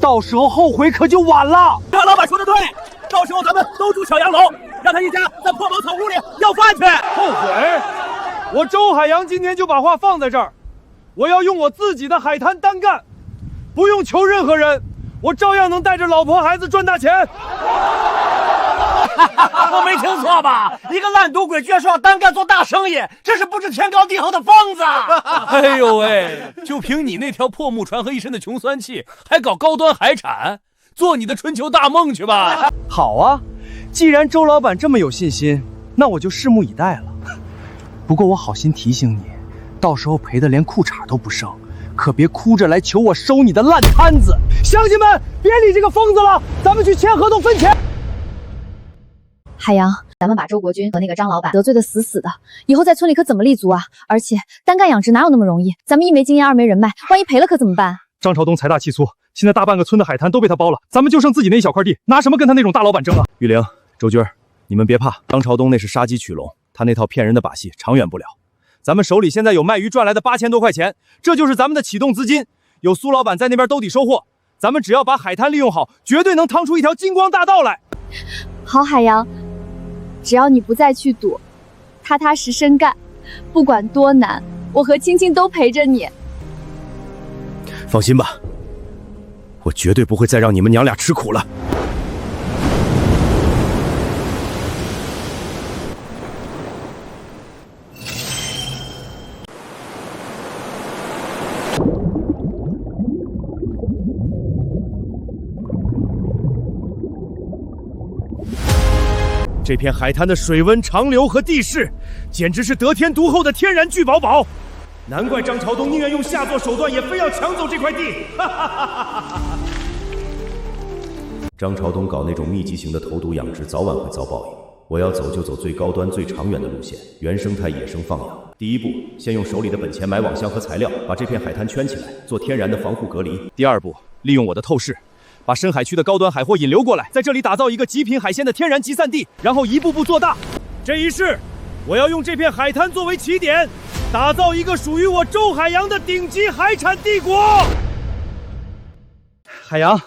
到时候后悔可就晚了。张老板说的对，到时候咱们都住小洋楼，让他一家在破茅草屋里要饭去。后悔？我周海洋今天就把话放在这儿，我要用我自己的海滩单干，不用求任何人，我照样能带着老婆孩子赚大钱。我没听错吧？一个烂赌鬼居然说要单干做大生意，这是不知天高地厚的疯子！哎呦喂，就凭你那条破木船和一身的穷酸气，还搞高端海产，做你的春秋大梦去吧！好啊，既然周老板这么有信心，那我就拭目以待了。不过我好心提醒你，到时候赔得连裤衩都不剩，可别哭着来求我收你的烂摊子。乡亲们，别理这个疯子了，咱们去签合同分钱。海洋，咱们把周国军和那个张老板得罪的死死的，以后在村里可怎么立足啊？而且单干养殖哪有那么容易？咱们一没经验，二没人脉，万一赔了可怎么办？张朝东财大气粗，现在大半个村的海滩都被他包了，咱们就剩自己那一小块地，拿什么跟他那种大老板争啊？玉玲、周军，你们别怕，张朝东那是杀鸡取笼，他那套骗人的把戏长远不了。咱们手里现在有卖鱼赚来的8000多块钱，这就是咱们的启动资金。有苏老板在那边兜底收获，咱们只要把海滩利用好，绝对能趟出一条金光大道来。好，海洋，只要你不再去赌，踏踏实实干，不管多难，我和青青都陪着你。放心吧，我绝对不会再让你们娘俩吃苦了。这片海滩的水温、长流和地势，简直是得天独厚的天然聚宝宝。难怪张朝东宁愿用下作手段，也非要抢走这块地。张朝东搞那种密集型的投毒养殖，早晚会遭报应。我要走就走最高端、最长远的路线，原生态野生放养。第一步，先用手里的本钱买网箱和材料，把这片海滩圈起来，做天然的防护隔离。第二步，利用我的透视，把深海区的高端海货引流过来，在这里打造一个极品海鲜的天然集散地，然后一步步做大。这一世，我要用这片海滩作为起点，打造一个属于我周海洋的顶级海产帝国。海洋，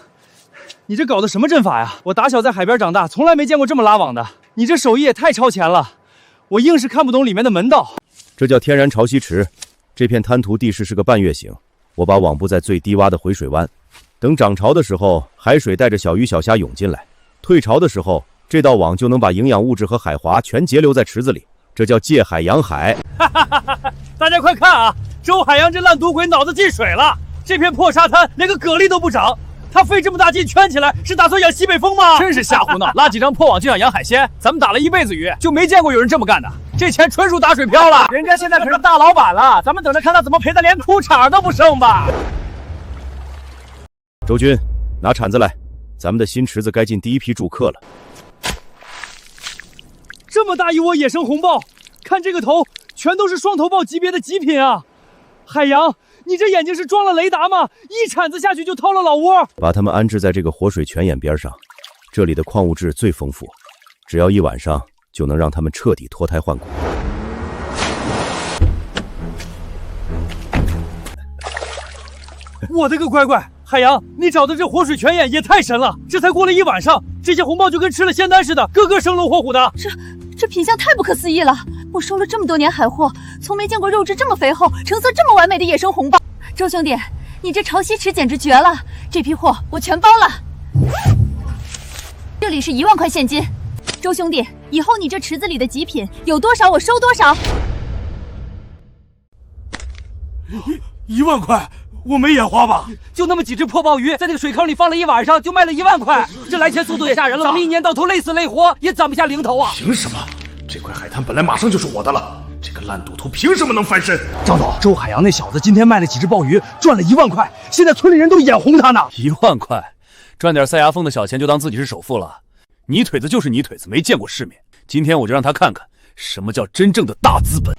你这搞的什么阵法呀？我打小在海边长大，从来没见过这么拉网的，你这手艺也太超前了，我硬是看不懂里面的门道。这叫天然潮汐池，这片滩涂地势是个半月形，我把网布在最低洼的回水湾。等涨潮的时候，海水带着小鱼小虾涌进来；退潮的时候，这道网就能把营养物质和海华全截留在池子里。这叫借海养海。大家快看啊，周海洋这烂赌鬼脑子进水了！这片破沙滩连个蛤蜊都不长，他费这么大劲圈起来，是打算养西北风吗？真是瞎胡闹！拉几张破网就想养海鲜，咱们打了一辈子鱼，就没见过有人这么干的。这钱纯属打水漂了。人家现在可是大老板了，咱们等着看他怎么赔的连裤衩都不剩吧。周军，拿铲子来，咱们的新池子该进第一批住客了。这么大一窝野生红豹，看这个头，全都是双头豹级别的极品啊！海洋，你这眼睛是装了雷达吗？一铲子下去就掏了老窝。把它们安置在这个活水泉眼边上，这里的矿物质最丰富，只要一晚上就能让它们彻底脱胎换骨。我的个乖乖！海洋，你找的这活水泉眼也太神了！这才过了一晚上，这些红豹就跟吃了仙丹似的，个个生龙活虎的。这品相太不可思议了！我收了这么多年海货，从没见过肉质这么肥厚、成色这么完美的野生红豹。周兄弟，你这潮汐池简直绝了！这批货我全包了。这里是1万块现金。周兄弟，以后你这池子里的极品有多少我收多少。1万块，我没眼花吧？就那么几只破鲍鱼，在那个水坑里放了一晚上，就卖了1万块，这来钱速度也吓人了。咱们一年到头累死累活也攒不下零头啊！凭什么？这块海滩本来马上就是我的了，这个烂赌徒凭什么能翻身？张总，周海洋那小子今天卖了几只鲍鱼，赚了1万块，现在村里人都眼红他呢。1万块，赚点塞牙缝的小钱就当自己是首富了？泥腿子就是泥腿子，没见过世面。今天我就让他看看什么叫真正的大资本。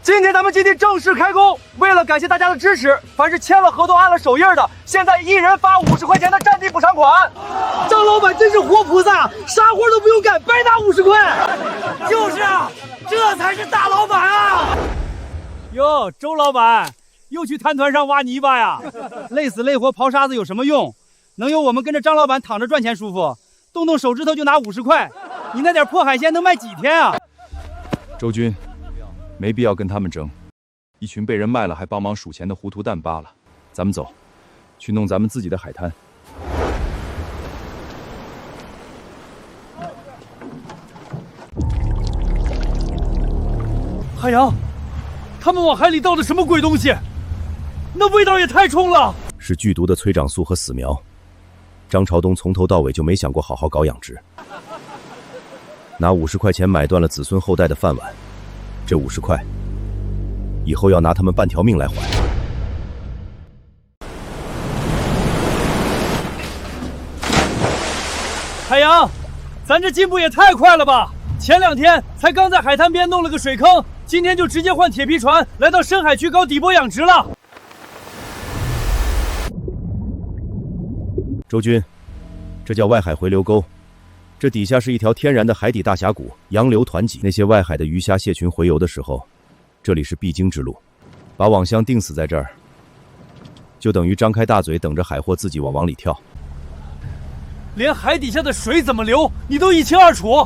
今天咱们基地正式开工，为了感谢大家的支持，凡是签了合同、按了手印的，现在一人发50块钱的占地补偿款。张老板真是活菩萨，啥活都不用干，白拿50块。就是啊，这才是大老板啊！哟，周老板又去滩团上挖泥巴呀？累死累活刨沙子有什么用？能有我们跟着张老板躺着赚钱舒服？动动手指头就拿50块，你那点破海鲜能卖几天啊？周军。没必要跟他们争，一群被人卖了还帮忙数钱的糊涂蛋罢了。咱们走，去弄咱们自己的海滩。海洋，他们往海里倒的什么鬼东西？那味道也太冲了！是剧毒的催长素和死苗。张朝东从头到尾就没想过好好搞养殖，拿50块钱买断了子孙后代的饭碗。这50块，以后要拿他们半条命来还。海洋，咱这进步也太快了吧！前2天才刚在海滩边弄了个水坑，今天就直接换铁皮船来到深海区搞底波养殖了。周军，这叫外海回流沟。这底下是一条天然的海底大峡谷，洋流湍急。那些外海的鱼虾蟹群洄游的时候，这里是必经之路。把网箱钉死在这儿，就等于张开大嘴等着海货自己往里跳。连海底下的水怎么流，你都一清二楚。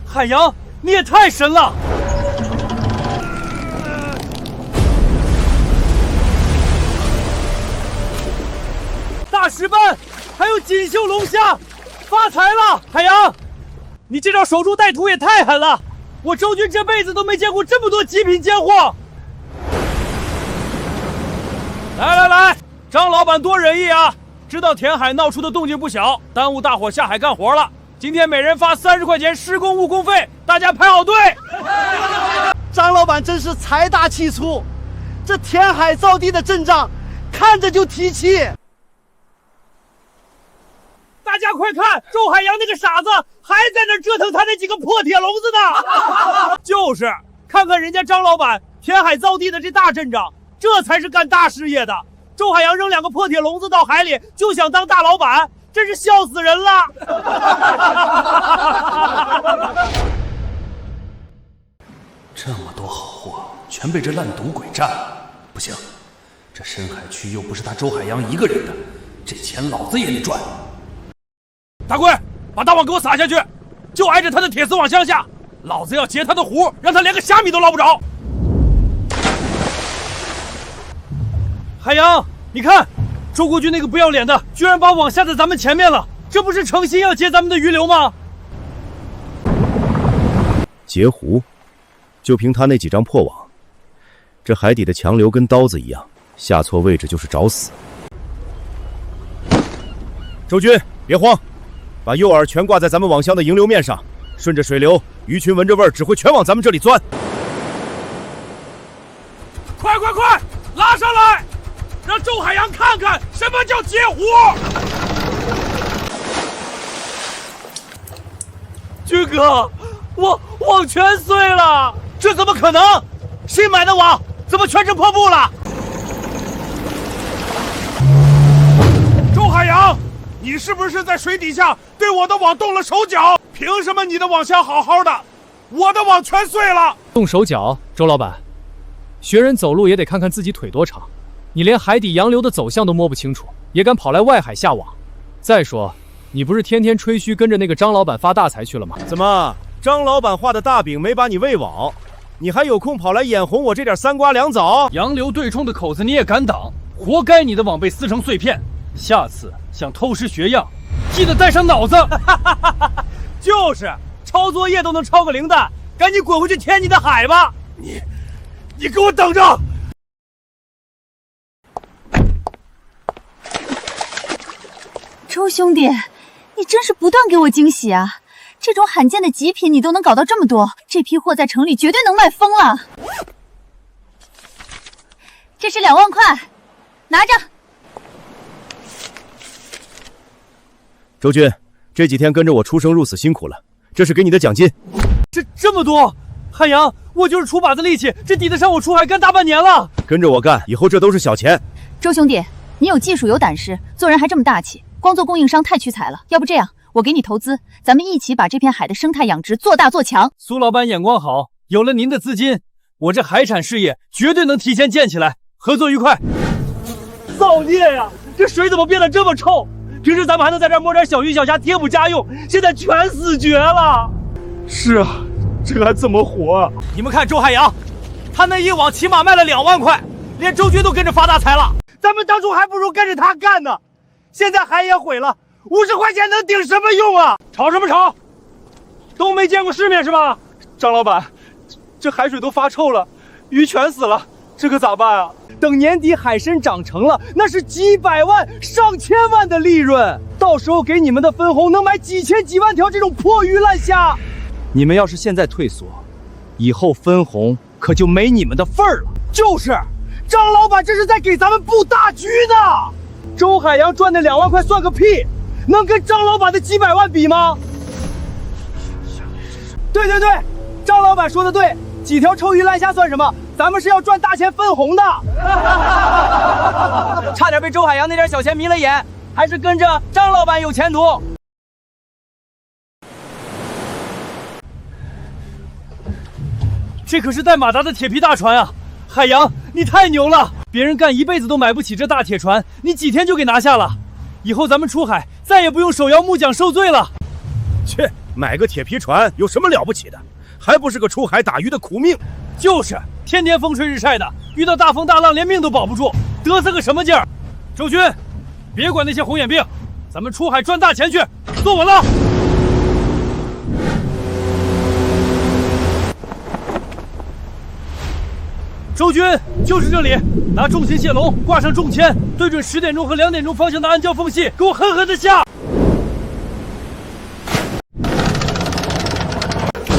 海洋，你也太神了！大石斑，还有锦绣龙虾。发财了，海洋！你这招守株待兔也太狠了，我周军这辈子都没见过这么多极品贱货。来，张老板多仁义啊！知道填海闹出的动静不小，耽误大伙下海干活了。今天每人发30块钱施工误工费，大家排好队。张老板真是财大气粗，这填海造地的阵仗，看着就提气。大家快看，周海洋那个傻子还在那折腾他那几个破铁笼子呢！就是，看看人家张老板填海造地的这大阵仗，这才是干大事业的。周海洋扔2个破铁笼子到海里，就想当大老板，真是笑死人了！这么多好货，全被这烂赌鬼占了。不行，这深海区又不是他周海洋一个人的，这钱老子也得赚。大贵，把大网给我撒下去，就挨着他的铁丝网箱下，老子要截他的湖，让他连个虾米都捞不着。海洋，你看，周国军那个不要脸的，居然把网下在咱们前面了，这不是诚心要截咱们的鱼流吗？截湖，就凭他那几张破网，这海底的强流跟刀子一样，下错位置就是找死。周军，别慌。把诱饵全挂在咱们网箱的迎流面上，顺着水流，鱼群闻着味儿只会全往咱们这里钻。快，拉上来，让周海洋看看什么叫截湖！军哥，网全碎了，这怎么可能？新买的网怎么全成破布了？周海洋，你是不是在水底下对我的网动了手脚？凭什么你的网箱好好的，我的网全碎了？动手脚，周老板，学人走路也得看看自己腿多长。你连海底洋流的走向都摸不清楚，也敢跑来外海下网？再说，你不是天天吹嘘跟着那个张老板发大财去了吗？怎么，张老板画的大饼没把你喂饱，你还有空跑来眼红我这点3瓜2枣？洋流对冲的口子你也敢挡，活该你的网被撕成碎片。下次想偷师学样，记得带上脑子。就是，抄作业都能抄个零蛋，赶紧滚回去填你的海吧！你给我等着！兄弟，你真是不断给我惊喜啊！这种罕见的极品你都能搞到这么多，这批货在城里绝对能卖疯了。这是2万块，拿着。周军，这几天跟着我出生入死辛苦了，这是给你的奖金。这么多，汉阳，我就是出把子力气，这抵得上我出海干大半年了。跟着我干，以后这都是小钱。周兄弟，你有技术有胆识，做人还这么大气，光做供应商太屈才了。要不这样，我给你投资，咱们一起把这片海的生态养殖做大做强。苏老板眼光好，有了您的资金，我这海产事业绝对能提前建起来。合作愉快。造孽呀！这水怎么变得这么臭？平时咱们还能在这儿摸点小鱼小虾贴补家用，现在全死绝了。是啊，这还怎么活啊？你们看周海洋，他那一网起码卖了2万块，连周军都跟着发大财了。咱们当初还不如跟着他干呢。现在海也毁了，50块钱能顶什么用啊？吵什么吵？都没见过世面是吧？张老板，这海水都发臭了，鱼全死了，这可咋办啊？等年底海参长成了，那是几百万、上千万的利润，到时候给你们的分红能买几千几万条这种破鱼烂虾。你们要是现在退缩，以后分红可就没你们的份儿了。就是，张老板这是在给咱们布大局呢。周海洋赚的2万块算个屁，能跟张老板的几百万比吗？对，张老板说的对，几条臭鱼烂虾算什么？咱们是要赚大钱分红的。差点被周海洋那点小钱迷了眼，还是跟着张老板有前途。这可是带马达的铁皮大船啊！海洋，你太牛了！别人干一辈子都买不起这大铁船，你几天就给拿下了。以后咱们出海再也不用手摇木桨受罪了。切，买个铁皮船有什么了不起的？还不是个出海打鱼的苦命。就是天天风吹日晒的，遇到大风大浪连命都保不住，得瑟个什么劲儿？周军，别管那些红眼病，咱们出海赚大钱去，坐稳了。周军，就是这里，拿重型蟹笼挂上重铅，对准10点钟和2点钟方向的暗礁缝隙，给我狠狠的下。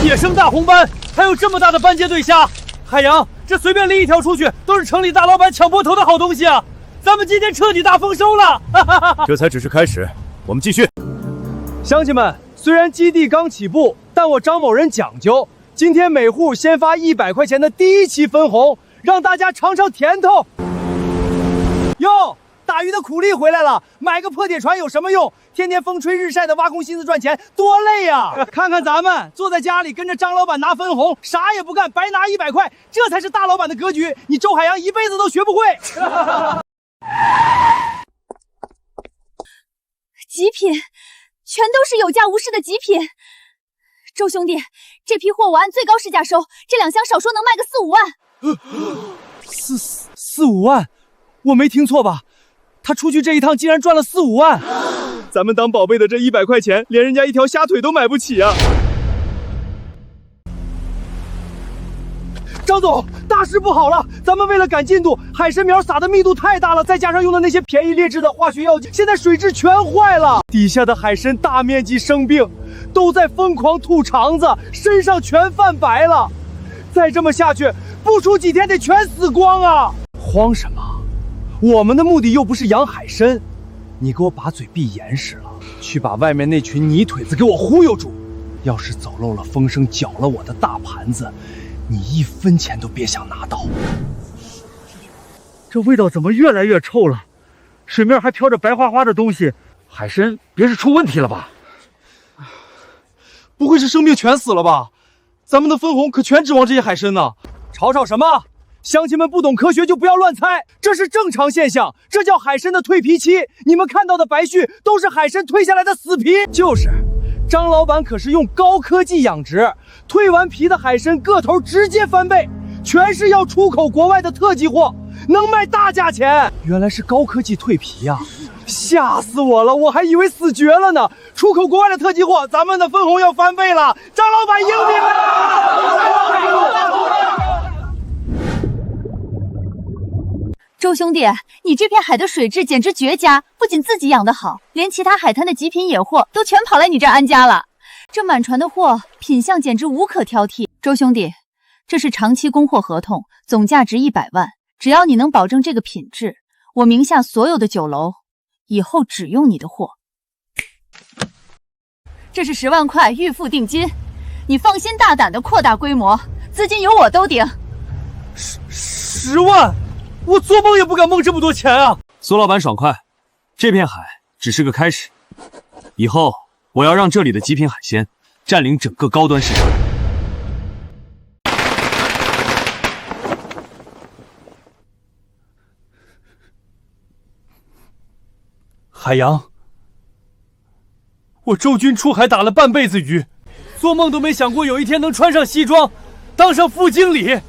野生大红斑，还有这么大的斑节对虾，海洋，这随便拎一条出去都是城里大老板抢破头的好东西啊！咱们今天彻底大丰收了。这才只是开始，我们继续。乡亲们，虽然基地刚起步，但我张某人讲究，今天每户先发100块钱的第一期分红，让大家尝尝甜头。哟，打鱼的苦力回来了，买个破铁船有什么用？天天风吹日晒的挖空心思赚钱，多累呀！看看咱们坐在家里跟着张老板拿分红，啥也不干，白拿100块，这才是大老板的格局。你周海洋一辈子都学不会。极品，全都是有价无市的极品。周兄弟，这批货我按最高市价收，这2箱少说能卖个4、5万。4、5万？我没听错吧？他出去这一趟竟然赚了4、5万。咱们当宝贝的这100块钱，连人家一条虾腿都买不起啊！张总，大事不好了！咱们为了赶进度，海参苗撒的密度太大了，再加上用的那些便宜劣质的化学药剂，现在水质全坏了，底下的海参大面积生病，都在疯狂吐肠子，身上全泛白了。再这么下去，不出几天得全死光啊！慌什么？我们的目的又不是养海参。你给我把嘴闭严实了，去把外面那群泥腿子给我忽悠住。要是走漏了风声，搅了我的大盘子，你1分钱都别想拿到。这味道怎么越来越臭了？水面还飘着白花花的东西，海参别是出问题了吧？不会是生病全死了吧？咱们的分红可全指望这些海参呢。吵什么？乡亲们不懂科学就不要乱猜，这是正常现象，这叫海参的蜕皮期。你们看到的白絮都是海参蜕下来的死皮。就是，张老板可是用高科技养殖，蜕完皮的海参个头直接翻倍，全是要出口国外的特级货，能卖大价钱。原来是高科技蜕皮呀！吓死我了，我还以为死绝了呢。出口国外的特级货，咱们的分红要翻倍了。张老板英明啊！周兄弟，你这片海的水质简直绝佳，不仅自己养得好，连其他海滩的极品野货都全跑来你这儿安家了。这满船的货，品相简直无可挑剔。周兄弟，这是长期供货合同，总价值100万，只要你能保证这个品质，我名下所有的酒楼以后只用你的货。这是10万块预付定金，你放心大胆的扩大规模，资金由我兜顶。10万，我做梦也不敢蒙这么多钱啊！苏老板爽快，这片海只是个开始，以后我要让这里的极品海鲜占领整个高端市场。海洋，我周军出海打了半辈子鱼，做梦都没想过有一天能穿上西装，当上副经理。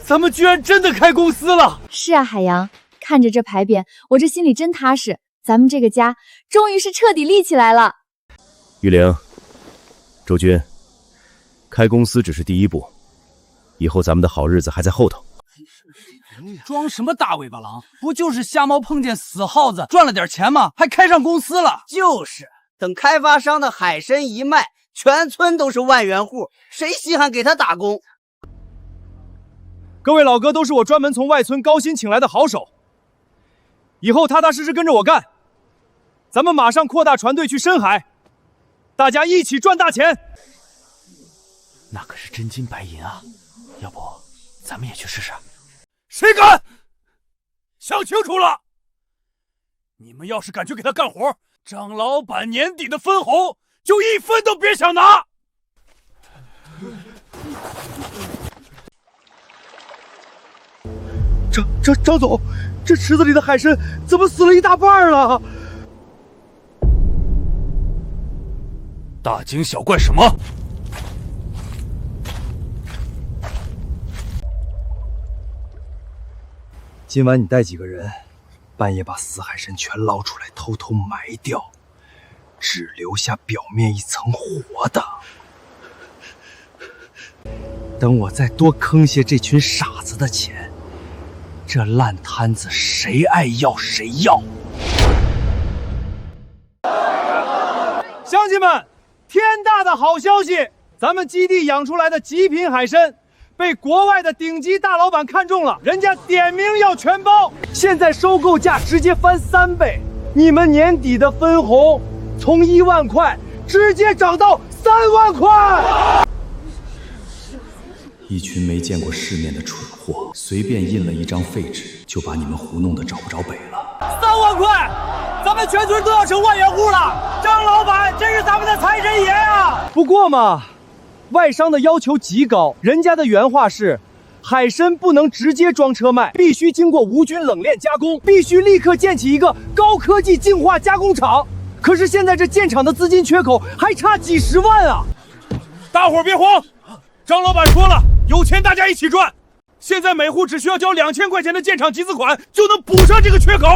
咱们居然真的开公司了！是啊，海洋，看着这牌匾，我这心里真踏实。咱们这个家终于是彻底立起来了。玉玲、周军，开公司只是第一步，以后咱们的好日子还在后头。装什么大尾巴狼？不就是瞎猫碰见死耗子，赚了点钱吗？还开上公司了？就是，等开发商的海参一卖，全村都是万元户，谁稀罕给他打工？各位老哥都是我专门从外村高薪请来的好手，以后踏踏实实跟着我干。咱们马上扩大船队去深海，大家一起赚大钱。那可是真金白银啊！要不咱们也去试试？谁敢？想清楚了！你们要是敢去给他干活，张老板年底的分红就1分都别想拿！张总，这池子里的海参怎么死了一大半了？大惊小怪什么？今晚你带几个人，半夜把死海参全捞出来，偷偷埋掉，只留下表面一层活的。等我再多坑些这群傻子的钱，这烂摊子谁爱要谁要。乡亲们，天大的好消息！咱们基地养出来的极品海参被国外的顶级大老板看中了，人家点名要全包，现在收购价直接翻3倍，你们年底的分红从1万块直接涨到3万块。一群没见过世面的蠢货，随便印了一张废纸，就把你们糊弄得找不着北了。3万块，咱们全村都要成万元户了！张老板真是咱们的财神爷啊！不过嘛，外商的要求极高，人家的原话是：海参不能直接装车卖，必须经过无菌冷链加工，必须立刻建起一个高科技净化加工厂。可是现在这建厂的资金缺口还差几10万啊！大伙儿别慌，张老板说了，有钱大家一起赚。现在每户只需要交2000块钱的建厂集资款，就能补上这个缺口。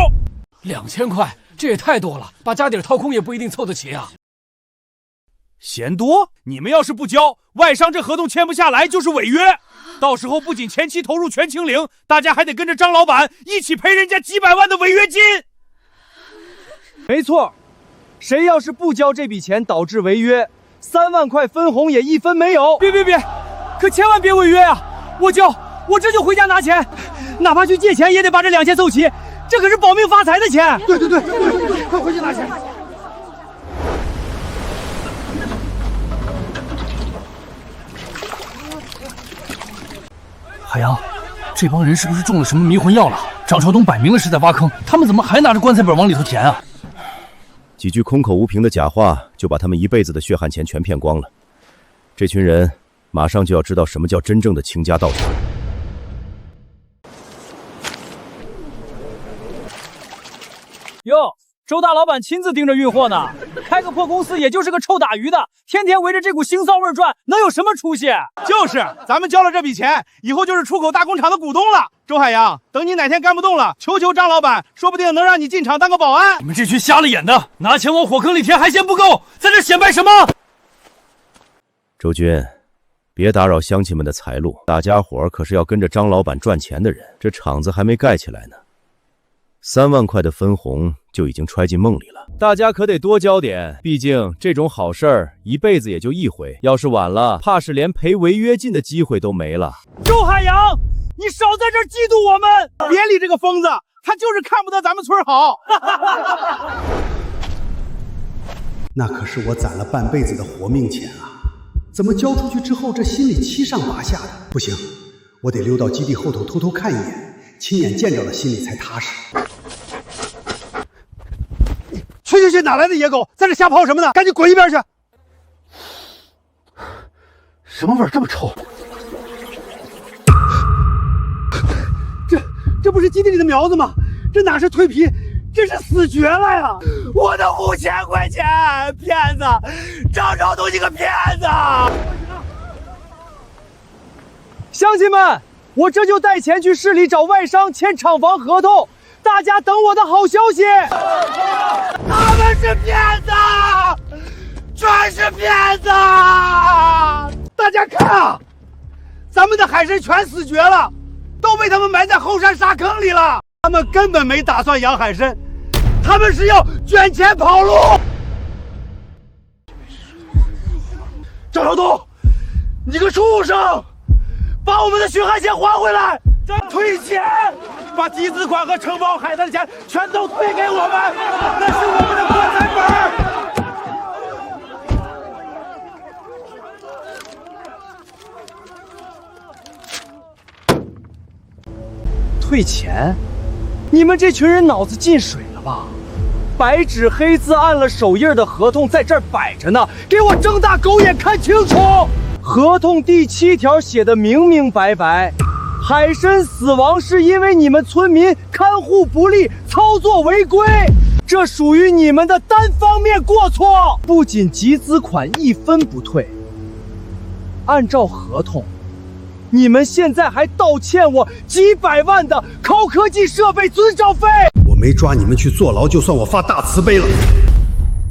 2000块，这也太多了，把家底掏空也不一定凑得齐啊。嫌多？你们要是不交，外商这合同签不下来就是违约，到时候不仅前期投入全清零，大家还得跟着张老板一起赔人家几百万的违约金。没错，谁要是不交这笔钱导致违约，3万块分红也1分没有。别，可千万别违约啊！我交，我这就回家拿钱，哪怕去借钱也得把这2000凑齐，这可是保命发财的钱。对，快回去拿钱。海洋，这帮人是不是中了什么迷魂药了？张朝东摆明了是在挖坑，他们怎么还拿着棺材本往里头填啊？几句空口无凭的假话，就把他们一辈子的血汗钱全骗光了。这群人马上就要知道什么叫真正的倾家荡产。哟，周大老板亲自盯着运货呢，开个破公司也就是个臭打鱼的，天天围着这股腥臊味转，能有什么出息？就是，咱们交了这笔钱，以后就是出口大工厂的股东了。周海洋，等你哪天干不动了，求张老板，说不定能让你进厂当个保安。你们这群瞎了眼的，拿钱往火坑里填还嫌不够，在这显摆什么？周军，别打扰乡亲们的财路，大家伙儿可是要跟着张老板赚钱的人，这厂子还没盖起来呢。3万块的分红就已经揣进梦里了，大家可得多交点，毕竟这种好事儿一辈子也就一回，要是晚了，怕是连赔违约金的机会都没了。周海洋，你少在这儿嫉妒我们！别理这个疯子，他就是看不得咱们村好。那可是我攒了半辈子的活命钱啊！怎么交出去之后，这心里七上八下的？不行，我得溜到基地后头偷偷看一眼，亲眼见着了，心里才踏实。去，哪来的野狗，在这瞎跑什么呢？赶紧滚一边去！什么味儿这么臭？这不是基地里的苗子吗？这哪是蜕皮，这是死绝了呀！我的5000块钱，骗子！张昭东，你个骗子！乡亲们，我这就带钱去市里找外商签厂房合同，大家等我的好消息。他们是骗子，全是骗子！大家看啊，咱们的海参全死绝了，都被他们埋在后山沙坑里了。他们根本没打算养海参，他们是要卷钱跑路。张朝东，你个畜生，把我们的血汗钱还回来！咱退钱，把集资款和承包海参的钱全都退给我们，那是我们的棺材本。退钱？你们这群人脑子进水了吧？白纸黑字按了手印的合同在这儿摆着呢，给我睁大狗眼看清楚！合同第7条写的明明白白，海参死亡是因为你们村民看护不力、操作违规，这属于你们的单方面过错。不仅集资款1分不退，按照合同，你们现在还倒欠我几百万的高科技设备遵照费。我没抓你们去坐牢，就算我发大慈悲了。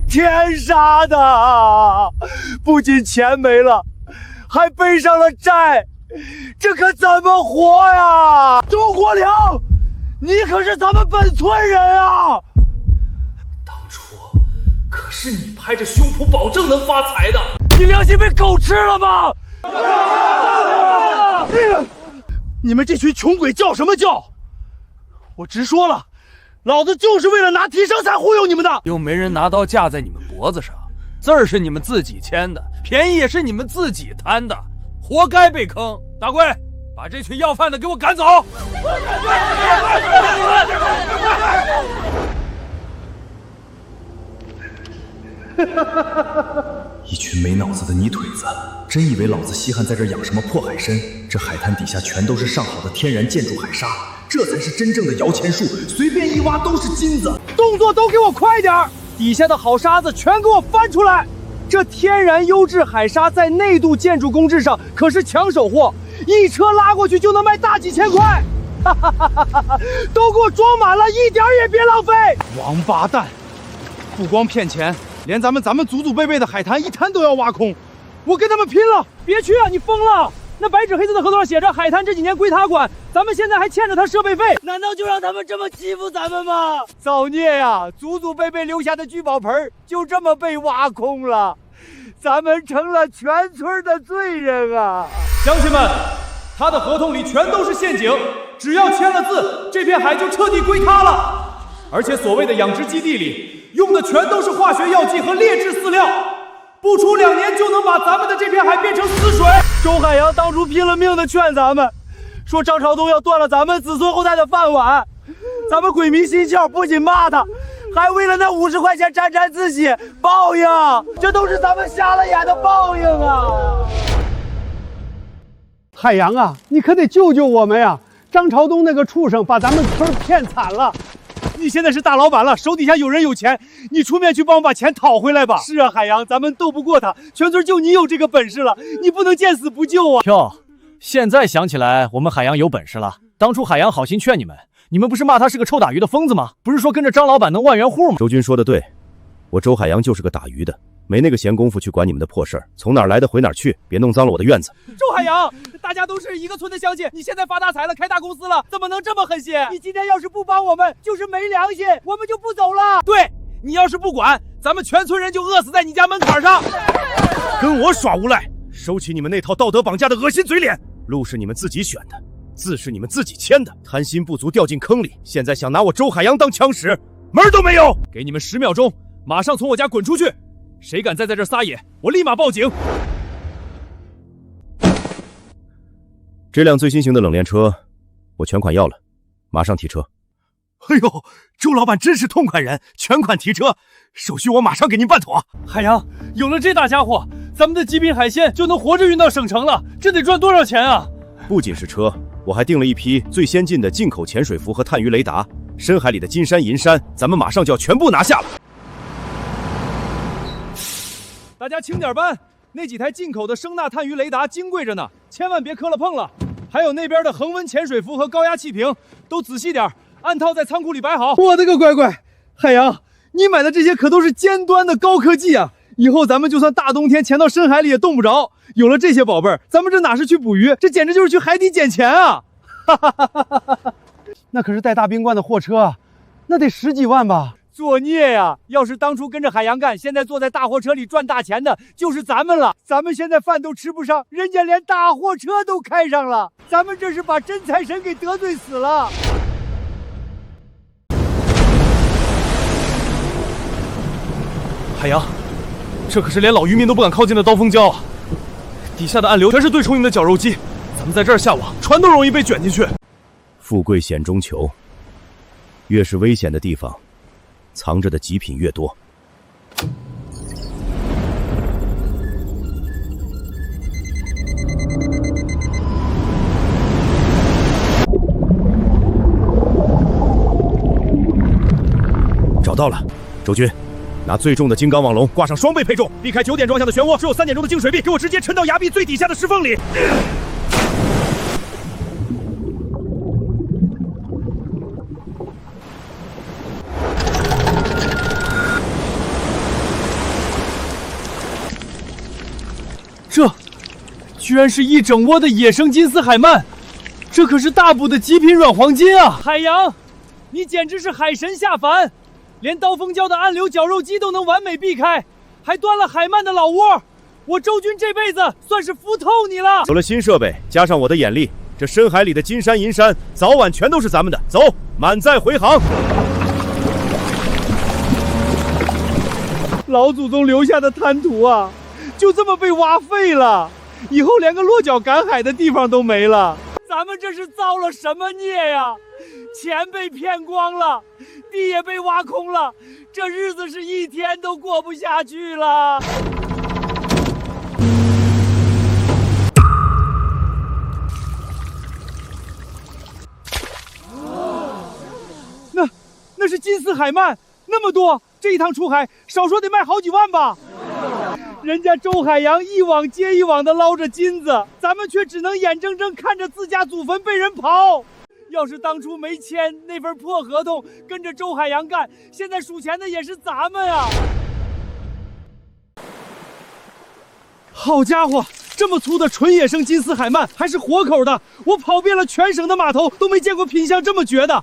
天杀的！不仅钱没了，还背上了债，这可怎么活呀？周国良，你可是咱们本村人啊！当初可是你拍着胸脯保证能发财的，你良心被狗吃了吗？你们这群穷鬼叫什么叫？我直说了，老子就是为了拿提成才忽悠你们的。又没人拿刀架在你们脖子上，字儿是你们自己签的，便宜也是你们自己贪的，活该被坑。大贵，把这群要饭的给我赶走！一群没脑子的泥腿子，真以为老子稀罕在这养什么破海参？这海滩底下全都是上好的天然建筑海沙，这才是真正的摇钱树，随便一挖都是金子。动作都给我快点儿，底下的好沙子全给我翻出来！这天然优质海沙在内渡建筑工质上可是抢手货，一车拉过去就能卖大几千块。都给我装满了，一点也别浪费！王八蛋，不光骗钱，连咱们祖祖辈辈的海滩一滩都要挖空，我跟他们拼了！别去啊，你疯了！那白纸黑字的合同上写着海滩这几年归他管，咱们现在还欠着他设备费，难道就让他们这么欺负咱们吗？造孽呀！祖祖辈辈留下的聚宝盆就这么被挖空了，咱们成了全村的罪人啊！乡亲们，他的合同里全都是陷阱，只要签了字，这片海就彻底归他了。而且所谓的养殖基地里用的全都是化学药剂和劣质饲料，不出2年就能把咱们的这片海变成死水。周海洋当初拼了命的劝咱们，说张朝东要断了咱们子孙后代的饭碗，咱们鬼迷心窍，不仅骂他，还为了那50块钱沾沾自喜，报应，这都是咱们瞎了眼的报应啊！海洋啊，你可得救救我们呀！张朝东那个畜生把咱们村骗惨了。你现在是大老板了，手底下有人有钱，你出面去帮我把钱讨回来吧。是啊，海洋，咱们斗不过他，全村就你有这个本事了，你不能见死不救啊！哟，现在想起来我们海洋有本事了。当初海洋好心劝你们，你们不是骂他是个臭打鱼的疯子吗？不是说跟着张老板能万元户吗？周军说的对，我周海洋就是个打鱼的。没那个闲工夫去管你们的破事儿，从哪儿来的回哪儿去，别弄脏了我的院子。周海洋，大家都是一个村的乡亲，你现在发大财了，开大公司了，怎么能这么狠心？你今天要是不帮我们，就是没良心，我们就不走了。对，你要是不管，咱们全村人就饿死在你家门槛上。跟我耍无赖，收起你们那套道德绑架的恶心嘴脸。路是你们自己选的，字是你们自己签的，贪心不足掉进坑里，现在想拿我周海洋当枪使，门儿都没有。给你们10秒钟，马上从我家滚出去！谁敢再在这撒野，我立马报警。这辆最新型的冷链车，我全款要了，马上提车。哎呦，周老板真是痛快人，全款提车，手续我马上给您办妥。海洋，有了这大家伙，咱们的极品海鲜就能活着运到省城了，这得赚多少钱啊！不仅是车，我还订了一批最先进的进口潜水服和探鱼雷达，深海里的金山银山，咱们马上就要全部拿下了。大家轻点搬，那几台进口的声纳探鱼雷达金贵着呢，千万别磕了碰了。还有那边的恒温潜水服和高压气瓶，都仔细点，按套在仓库里摆好。我的个乖乖，海洋，你买的这些可都是尖端的高科技啊！以后咱们就算大冬天潜到深海里也冻不着。有了这些宝贝儿，咱们这哪是去捕鱼，这简直就是去海底捡钱啊！哈哈哈哈哈哈！那可是带大冰罐的货车啊，那得10几万吧？作孽呀！要是当初跟着海洋干，现在坐在大货车里赚大钱的就是咱们了。咱们现在饭都吃不上，人家连大货车都开上了，咱们这是把真财神给得罪死了。海洋，这可是连老渔民都不敢靠近的刀锋礁啊！底下的暗流全是对充盈的绞肉机，咱们在这儿下网，船都容易被卷进去。富贵险中求，越是危险的地方，藏着的极品越多。找到了，周军，拿最重的金刚网笼挂上双倍配重，避开9点装下的漩涡，只有3点钟的净水壁，给我直接沉到崖壁最底下的石缝里。这居然是一整窝的野生金丝海鳗，这可是大补的极品软黄金啊！海洋，你简直是海神下凡，连刀锋礁的暗流绞肉机都能完美避开，还端了海鳗的老窝。我周军这辈子算是服透你了。有了新设备，加上我的眼力，这深海里的金山银山，早晚全都是咱们的。走，满载回航。老祖宗留下的滩涂啊，就这么被挖废了，以后连个落脚赶海的地方都没了。咱们这是造了什么孽呀？钱被骗光了，地也被挖空了，这日子是一天都过不下去了。那是金丝海鳗，那么多，这一趟出海少说得卖好几万吧。人家周海洋一网接一网的捞着金子，咱们却只能眼睁睁看着自家祖坟被人刨。要是当初没签那份破合同，跟着周海洋干，现在数钱的也是咱们啊！好家伙，这么粗的纯野生金丝海鳗，还是活口的，我跑遍了全省的码头，都没见过品相这么绝的。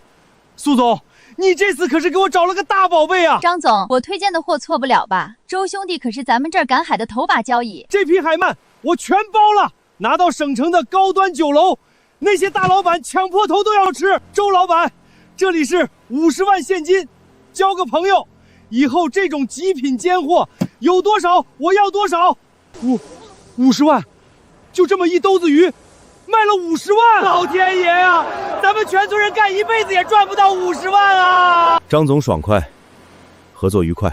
苏总，你这次可是给我找了个大宝贝啊！张总，我推荐的货错不了吧？周兄弟可是咱们这儿赶海的头把交椅，这批海鳗我全包了，拿到省城的高端酒楼，那些大老板抢破头都要吃。周老板，这里是50万现金，交个朋友，以后这种极品尖货有多少我要多少。50万，就这么一兜子鱼，卖了50万！老天爷啊，咱们全村人干一辈子也赚不到50万啊！张总爽快，合作愉快。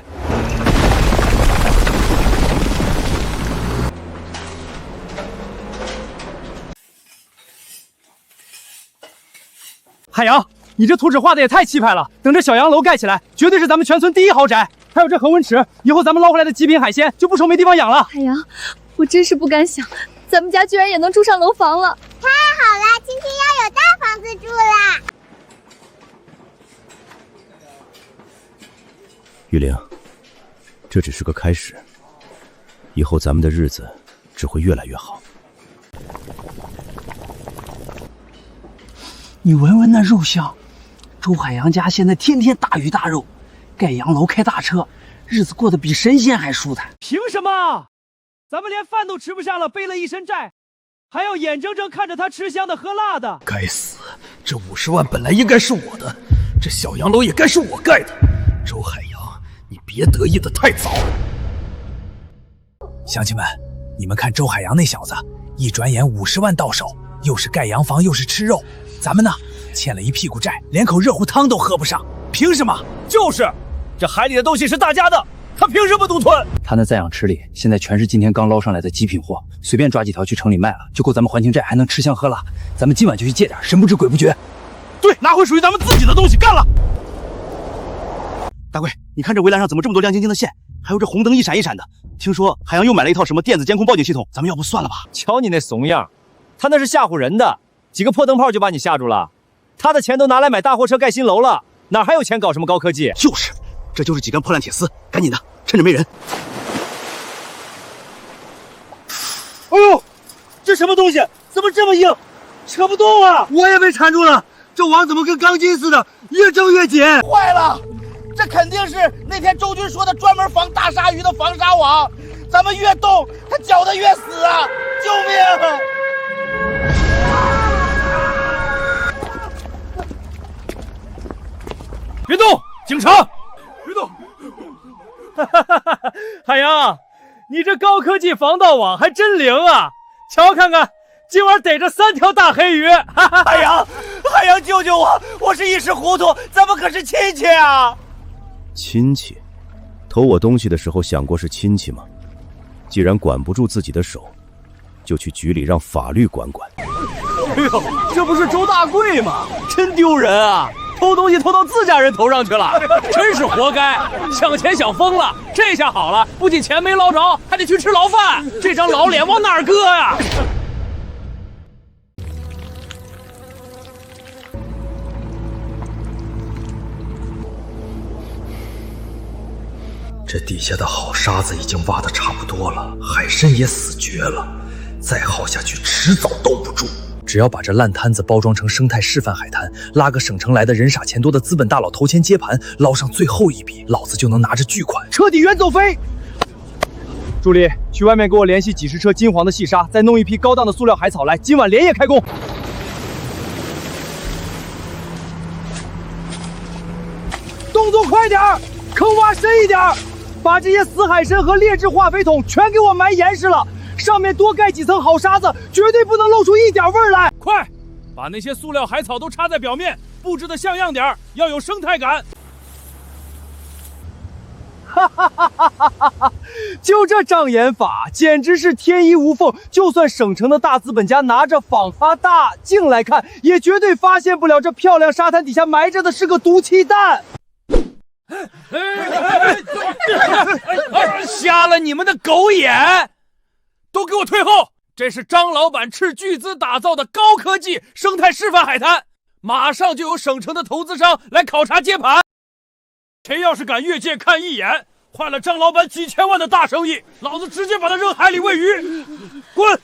海洋，你这图纸画的也太气派了！等这小洋楼盖起来，绝对是咱们全村第一豪宅。还有这恒温池，以后咱们捞回来的极品海鲜就不愁没地方养了。海洋，我真是不敢想，咱们家居然也能住上楼房了！太好了，今天要有大房子住啦！玉玲，这只是个开始，以后咱们的日子只会越来越好。你闻闻那肉香，周海洋家现在天天大鱼大肉，盖洋楼开大车，日子过得比神仙还舒坦。凭什么？咱们连饭都吃不上了，背了一身债，还要眼睁睁看着他吃香的喝辣的。该死，这50万本来应该是我的，这小洋楼也该是我盖的。周海洋，你别得意的太早。乡亲们，你们看周海洋那小子，一转眼50万到手，又是盖洋房，又是吃肉。咱们呢，欠了一屁股债，连口热乎汤都喝不上，凭什么？就是，这海里的东西是大家的，他凭什么独吞？他那在养池里现在全是今天刚捞上来的极品货，随便抓几条去城里卖了，就够咱们还清债，还能吃香喝辣。咱们今晚就去借点，神不知鬼不觉。对，拿回属于咱们自己的东西，干了！大贵，你看这围栏上怎么这么多亮晶晶的线，还有这红灯一闪一闪的。听说海洋又买了一套什么电子监控报警系统，咱们要不算了吧？瞧你那怂样，他那是吓唬人的，几个破灯泡就把你吓住了。他的钱都拿来买大货车盖新楼了，哪还有钱搞什么高科技？就是，这就是几根破烂铁丝，赶紧的，趁着没人。哎呦，这什么东西？怎么这么硬，扯不动啊！我也被缠住了，这网怎么跟钢筋似的，越挣越紧。坏了，这肯定是那天周军说的专门防大鲨鱼的防鲨网，咱们越动，它搅得越死啊！救命！别动，警察！别动！海洋，你这高科技防盗网还真灵啊！瞧看看，今晚逮着3条大黑鱼！海洋，救救我！我是一时糊涂，咱们可是亲戚啊！亲戚？偷我东西的时候想过是亲戚吗？既然管不住自己的手，就去局里让法律管管。哎呦，这不是周大贵吗？真丢人啊！偷东西偷到自家人头上去了，真是活该！抢钱想疯了，这下好了，不仅钱没捞着，还得去吃牢饭，这张老脸往哪儿搁呀？这底下的好沙子已经挖得差不多了，海参也死绝了，再耗下去迟早兜不住。只要把这烂摊子包装成生态示范海滩，拉个省城来的人傻钱多的资本大佬投钱接盘，捞上最后一笔，老子就能拿着巨款彻底远走飞。助理，去外面给我联系几10车金黄的细沙，再弄一批高档的塑料海草来，今晚连夜开工。动作快点，坑挖深一点，把这些死海参和劣质化肥桶全给我埋严实了。上面多盖几层好沙子，绝对不能露出一点味儿来！快，把那些塑料海草都插在表面，布置的像样点儿，要有生态感。哈哈哈哈哈哈！就这障眼法，简直是天衣无缝。就算省城的大资本家拿着仿发大镜来看，也绝对发现不了这漂亮沙滩底下埋着的是个毒气弹。瞎了你们的狗眼！都给我退后！这是张老板斥巨资打造的高科技生态示范海滩，马上就有省城的投资商来考察接盘。谁要是敢越界看一眼，坏了张老板几千万的大生意，老子直接把他扔海里喂鱼！滚！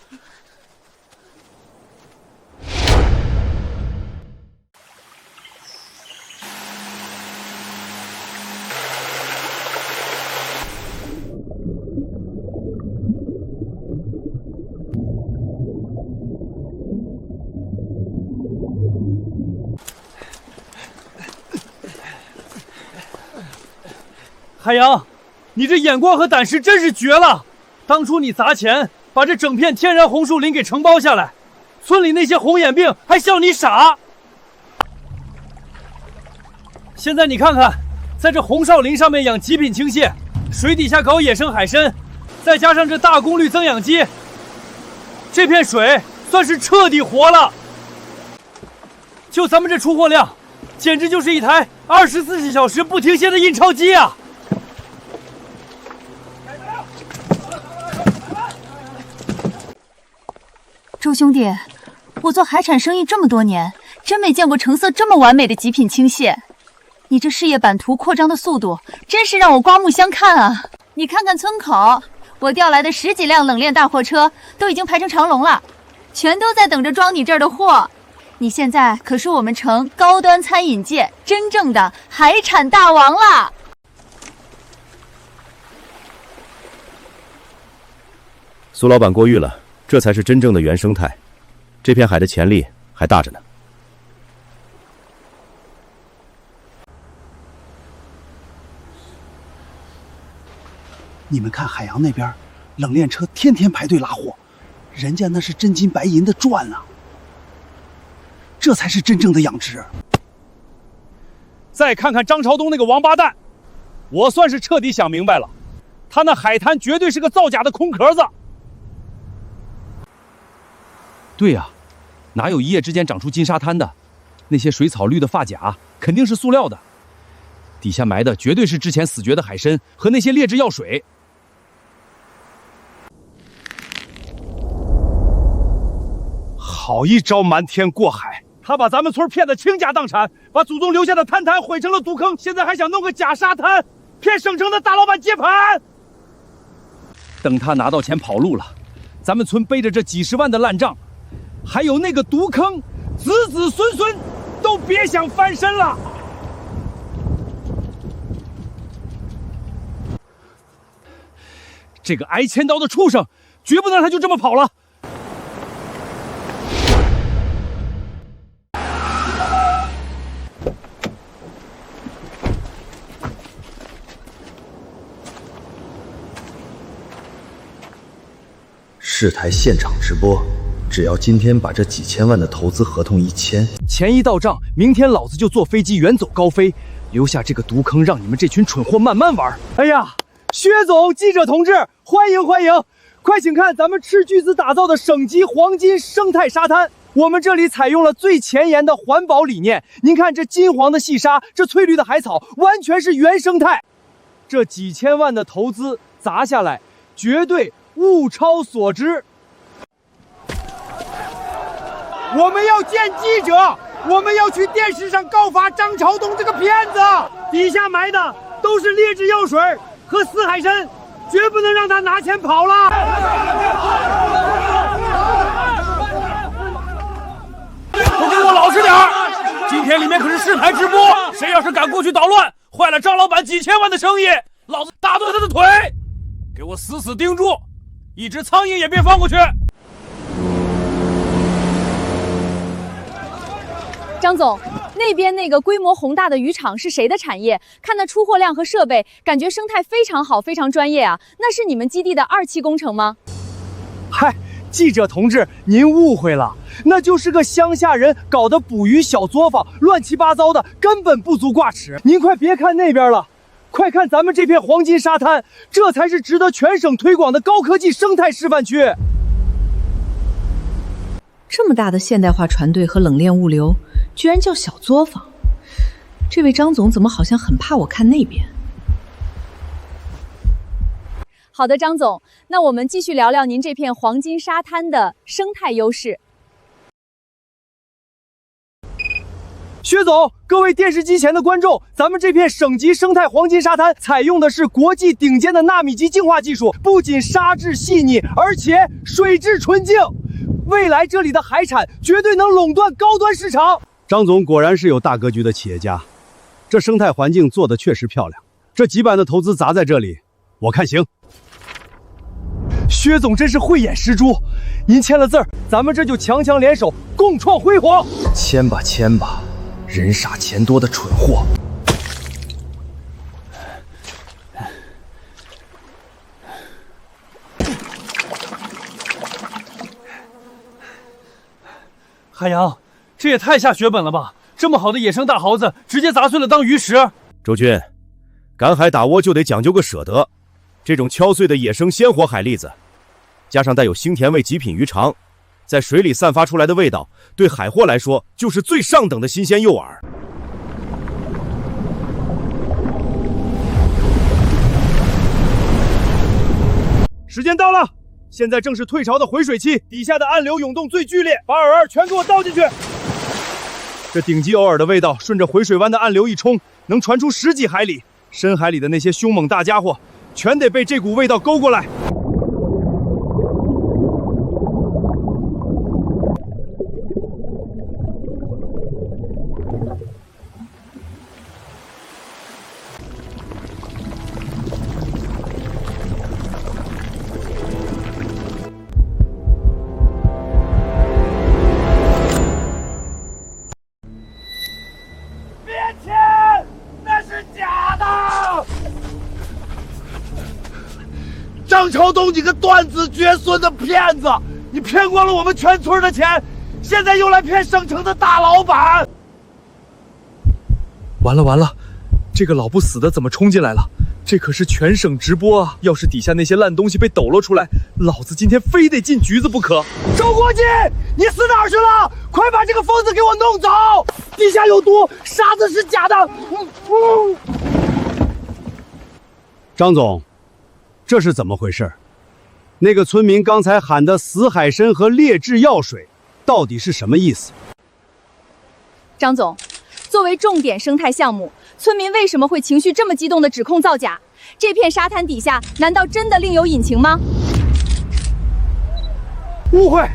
海洋，你这眼光和胆识真是绝了！当初你砸钱把这整片天然红树林给承包下来，村里那些红眼病还笑你傻。现在你看看，在这红少林上面养极品青蟹，水底下搞野生海参，再加上这大功率增氧机，这片水算是彻底活了。就咱们这出货量，简直就是一台24小时不停歇的印钞机啊！周兄弟，我做海产生意这么多年，真没见过成色这么完美的极品青蟹。你这事业版图扩张的速度，真是让我刮目相看啊！你看看村口，我调来的10几辆冷链大货车都已经排成长龙了，全都在等着装你这儿的货。你现在可是我们城高端餐饮界真正的海产大王了。苏老板过誉了，这才是真正的原生态，这片海的潜力还大着呢。你们看海洋那边，冷链车天天排队拉货，人家那是真金白银的赚啊！这才是真正的养殖。再看看张朝东那个王八蛋，我算是彻底想明白了，他那海滩绝对是个造假的空壳子。对呀，哪有一夜之间长出金沙滩的？那些水草绿的发甲肯定是塑料的，底下埋的绝对是之前死绝的海参和那些劣质药水。好一招瞒天过海！他把咱们村骗得倾家荡产，把祖宗留下的滩滩毁成了毒坑，现在还想弄个假沙滩，骗省城的大老板接盘。等他拿到钱跑路了，咱们村背着这几10万的烂账，还有那个毒坑，子子孙孙都别想翻身了。这个挨千刀的畜生，绝不能让他就这么跑了。市台现场直播，只要今天把这几千万的投资合同一签，钱一到账，明天老子就坐飞机远走高飞，留下这个毒坑，让你们这群蠢货慢慢玩。哎呀，薛总、记者同志，欢迎欢迎！快请看咱们斥巨资打造的省级黄金生态沙滩。我们这里采用了最前沿的环保理念，您看这金黄的细沙，这翠绿的海草，完全是原生态。这几千万的投资砸下来，绝对物超所值。我们要见记者，我们要去电视上告发张朝东这个骗子，底下埋的都是劣质药水和死海参，绝不能让他拿钱跑了。都给我老实点儿！今天里面可是市台直播，谁要是敢过去捣乱，坏了张老板几千万的生意，老子打断他的腿！给我死死盯住，一只苍蝇也别放过去！张总，那边那个规模宏大的渔场是谁的产业？看那出货量和设备，感觉生态非常好，非常专业啊！那是你们基地的2期工程吗？嗨，记者同志，您误会了，那就是个乡下人搞的捕鱼小作坊，乱七八糟的，根本不足挂齿。您快别看那边了，快看咱们这片黄金沙滩，这才是值得全省推广的高科技生态示范区。这么大的现代化船队和冷链物流，居然叫小作坊。这位张总怎么好像很怕我看那边？好的，张总，那我们继续聊聊您这片黄金沙滩的生态优势。薛总，各位电视机前的观众，咱们这片省级生态黄金沙滩采用的是国际顶尖的纳米级净化技术，不仅沙质细腻，而且水质纯净。未来这里的海产绝对能垄断高端市场。张总果然是有大格局的企业家，这生态环境做得确实漂亮。这几百的投资砸在这里，我看行。薛总真是慧眼识珠，您签了字儿，咱们这就强强联手，共创辉煌。签吧签吧，人傻钱多的蠢货。海洋，这也太下血本了吧！这么好的野生大蚝子，直接砸碎了当鱼食。周军，赶海打窝就得讲究个舍得。这种敲碎的野生鲜活海蛎子，加上带有腥甜味极品鱼肠，在水里散发出来的味道，对海货来说就是最上等的新鲜诱饵。时间到了，现在正是退潮的回水期，底下的暗流涌动最剧烈，把饵全给我倒进去。这顶级偶尔的味道，顺着回水湾的暗流一冲，能传出10几海里。深海里的那些凶猛大家伙，全得被这股味道勾过来。朝东，你个断子绝孙的骗子！你骗光了我们全村的钱，现在又来骗省城的大老板！完了完了，这个老不死的怎么冲进来了？这可是全省直播啊！要是底下那些烂东西被抖落出来，老子今天非得进局子不可！周国基，你死哪儿去了？快把这个疯子给我弄走！地下有毒，沙子是假的。张总，这是怎么回事？那个村民刚才喊的死海参和劣质药水，到底是什么意思？张总，作为重点生态项目，村民为什么会情绪这么激动地指控造假？这片沙滩底下难道真的另有隐情吗？误会，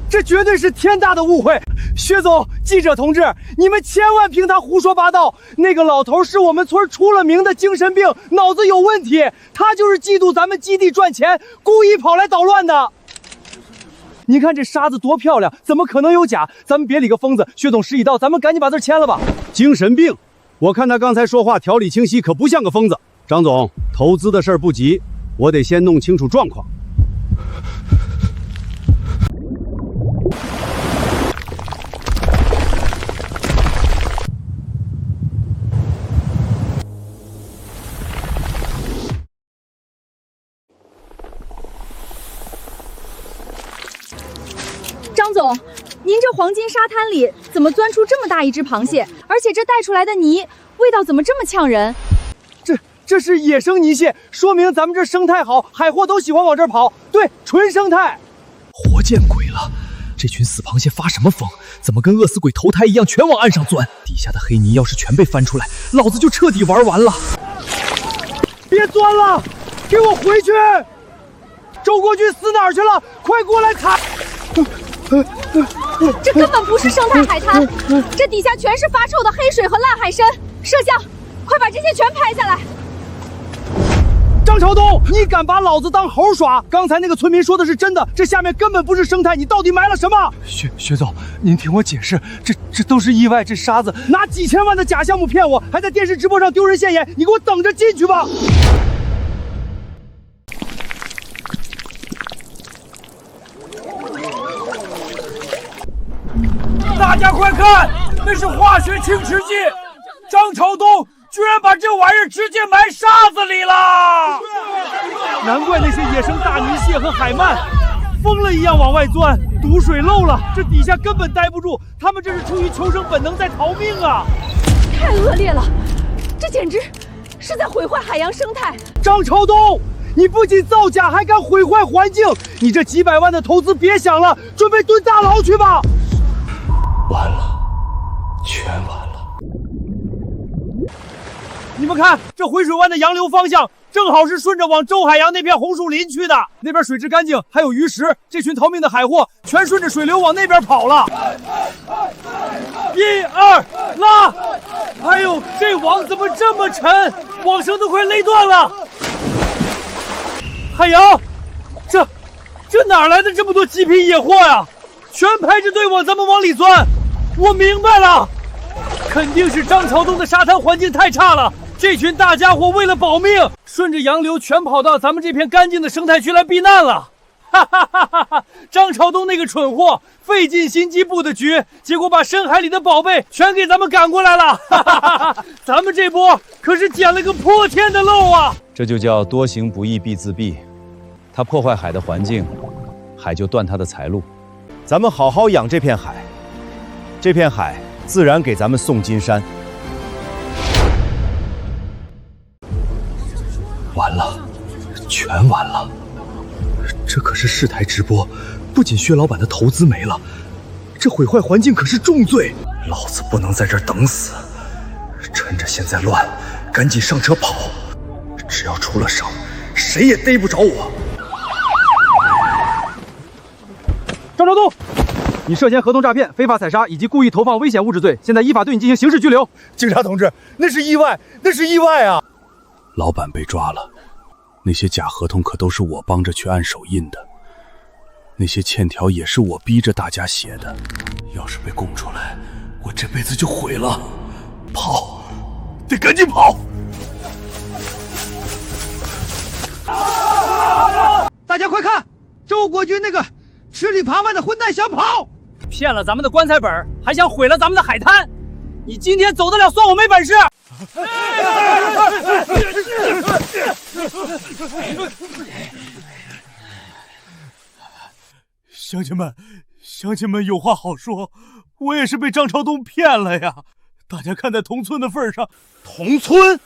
这绝对是天大的误会！薛总，记者同志，你们千万凭他胡说八道！那个老头是我们村出了名的精神病，脑子有问题，他就是嫉妒咱们基地赚钱，故意跑来捣乱的。你看这沙子多漂亮，怎么可能有假？咱们别理个疯子。薛总时已到，咱们赶紧把字签了吧。精神病？我看他刚才说话条理清晰，可不像个疯子。张总，投资的事儿不急，我得先弄清楚状况。张总，您这黄金沙滩里怎么钻出这么大一只螃蟹？而且这带出来的泥味道怎么这么呛人？这是野生泥蟹，说明咱们这生态好，海货都喜欢往这儿跑。对，纯生态。活见鬼了！这群死螃蟹发什么疯？怎么跟饿死鬼投胎一样，全往岸上钻？底下的黑泥要是全被翻出来，老子就彻底玩完了。别钻了，给我回去！周国军死哪儿去了？快过来看！这根本不是生态海滩，这底下全是发臭的黑水和烂海参。摄像，快把这些全拍下来！张朝东，你敢把老子当猴耍？刚才那个村民说的是真的，这下面根本不是生态，你到底埋了什么？薛总，您听我解释，这都是意外，这沙子拿几千万的假项目骗我，还在电视直播上丢人现眼，你给我等着进去吧！大家快看，那是化学清池剂，张朝东居然把这玩意儿直接埋沙子里了！难怪那些野生大泥蟹和海鳗疯了一样往外钻，堵水漏了，这底下根本待不住，他们这是出于求生本能在逃命啊！太恶劣了，这简直是在毁坏海洋生态！张朝东，你不仅造假，还敢毁坏环境，你这几百万的投资别想了，准备蹲大牢去吧！完了，全完了！你们看，这回水湾的洋流方向正好是顺着往周海洋那片红树林去的，那边水质干净，还有鱼食，这群逃命的海货全顺着水流往那边跑了。1、2，拉！哎呦，这网怎么这么沉？网绳都快勒断了。海洋，这哪来的这么多极品野货呀？全排着队往咱们往里钻。我明白了，肯定是张朝东的沙滩环境太差了，这群大家伙为了保命，顺着洋流全跑到咱们这片干净的生态区来避难了。哈哈哈哈哈！张朝东那个蠢货，费尽心机布的局，结果把深海里的宝贝全给咱们赶过来了。哈哈哈哈！咱们这波可是捡了个泼天的漏啊！这就叫多行不义必自毙。他破坏海的环境，海就断他的财路。咱们好好养这片海，这片海自然给咱们送金山。完了，全完了！这可是市台直播，不仅薛老板的投资没了，这毁坏环境可是重罪。老子不能在这儿等死，趁着现在乱，赶紧上车跑！只要出了省，谁也逮不着我。张朝东，你涉嫌合同诈骗、非法采砂以及故意投放危险物质罪，现在依法对你进行刑事拘留。警察同志，那是意外，那是意外啊！老板被抓了，那些假合同可都是我帮着去按手印的，那些欠条也是我逼着大家写的。要是被供出来，我这辈子就毁了。跑，得赶紧跑！大家快看，周国军那个吃里扒外的混蛋想跑，骗了咱们的棺材本，还想毁了咱们的海滩。你今天走得了，算我没本事。乡亲们有话好说，我也是被张朝东骗了呀。大家看在同村的份上，同村？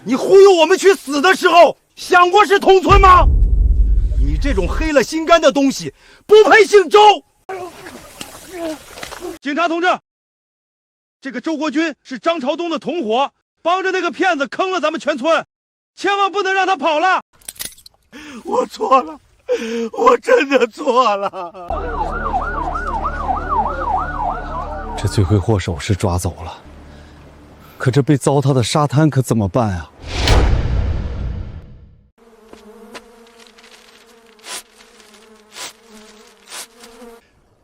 你忽悠我们去死的时候，想过是同村吗？你这种黑了心肝的东西，不配姓周。警察同志，这个周国军是张朝东的同伙，帮着那个骗子坑了咱们全村，千万不能让他跑了。我错了，我真的错了。这罪魁祸首是抓走了，可这被糟蹋的沙滩可怎么办啊？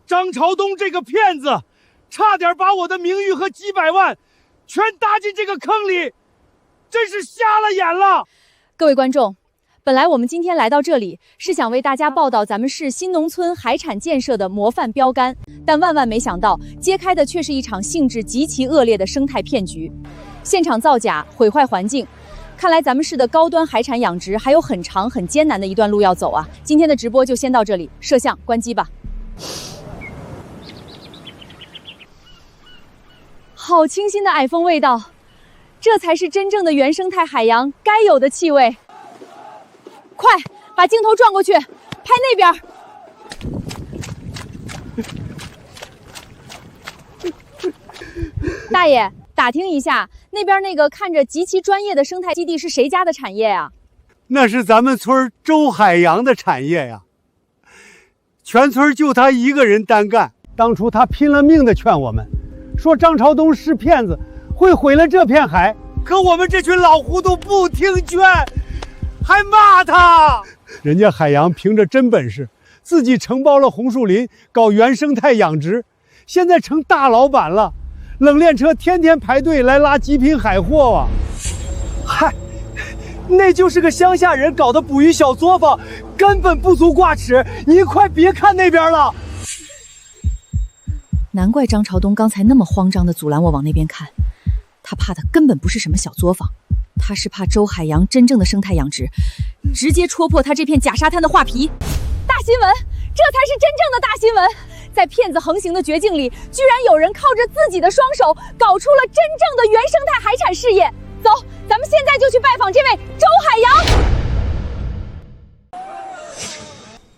张朝东这个骗子，差点把我的名誉和几百万全搭进这个坑里，真是瞎了眼了。各位观众，本来我们今天来到这里是想为大家报道咱们市新农村海产建设的模范标杆，但万万没想到，揭开的却是一场性质极其恶劣的生态骗局。现场造假，毁坏环境，看来咱们市的高端海产养殖还有很长很艰难的一段路要走啊！今天的直播就先到这里，摄像关机吧。好清新的海风味道，这才是真正的原生态海洋该有的气味。快把镜头转过去，拍那边。大爷，打听一下，那边那个看着极其专业的生态基地是谁家的产业呀？那是咱们村周海洋的产业呀，全村就他一个人单干。当初他拼了命的劝我们，说张朝东是骗子，会毁了这片海。可我们这群老糊涂不听劝，还骂他。人家海洋凭着真本事，自己承包了红树林，搞原生态养殖，现在成大老板了。冷链车天天排队来拉极品海货啊！嗨，那就是个乡下人搞的捕鱼小作坊，根本不足挂齿。你快别看那边了。难怪张朝东刚才那么慌张地阻拦我往那边看，他怕的根本不是什么小作坊，他是怕周海洋真正的生态养殖，直接戳破他这片假沙滩的画皮。大新闻，这才是真正的大新闻！在骗子横行的绝境里，居然有人靠着自己的双手搞出了真正的原生态海产事业。走，咱们现在就去拜访这位周海洋。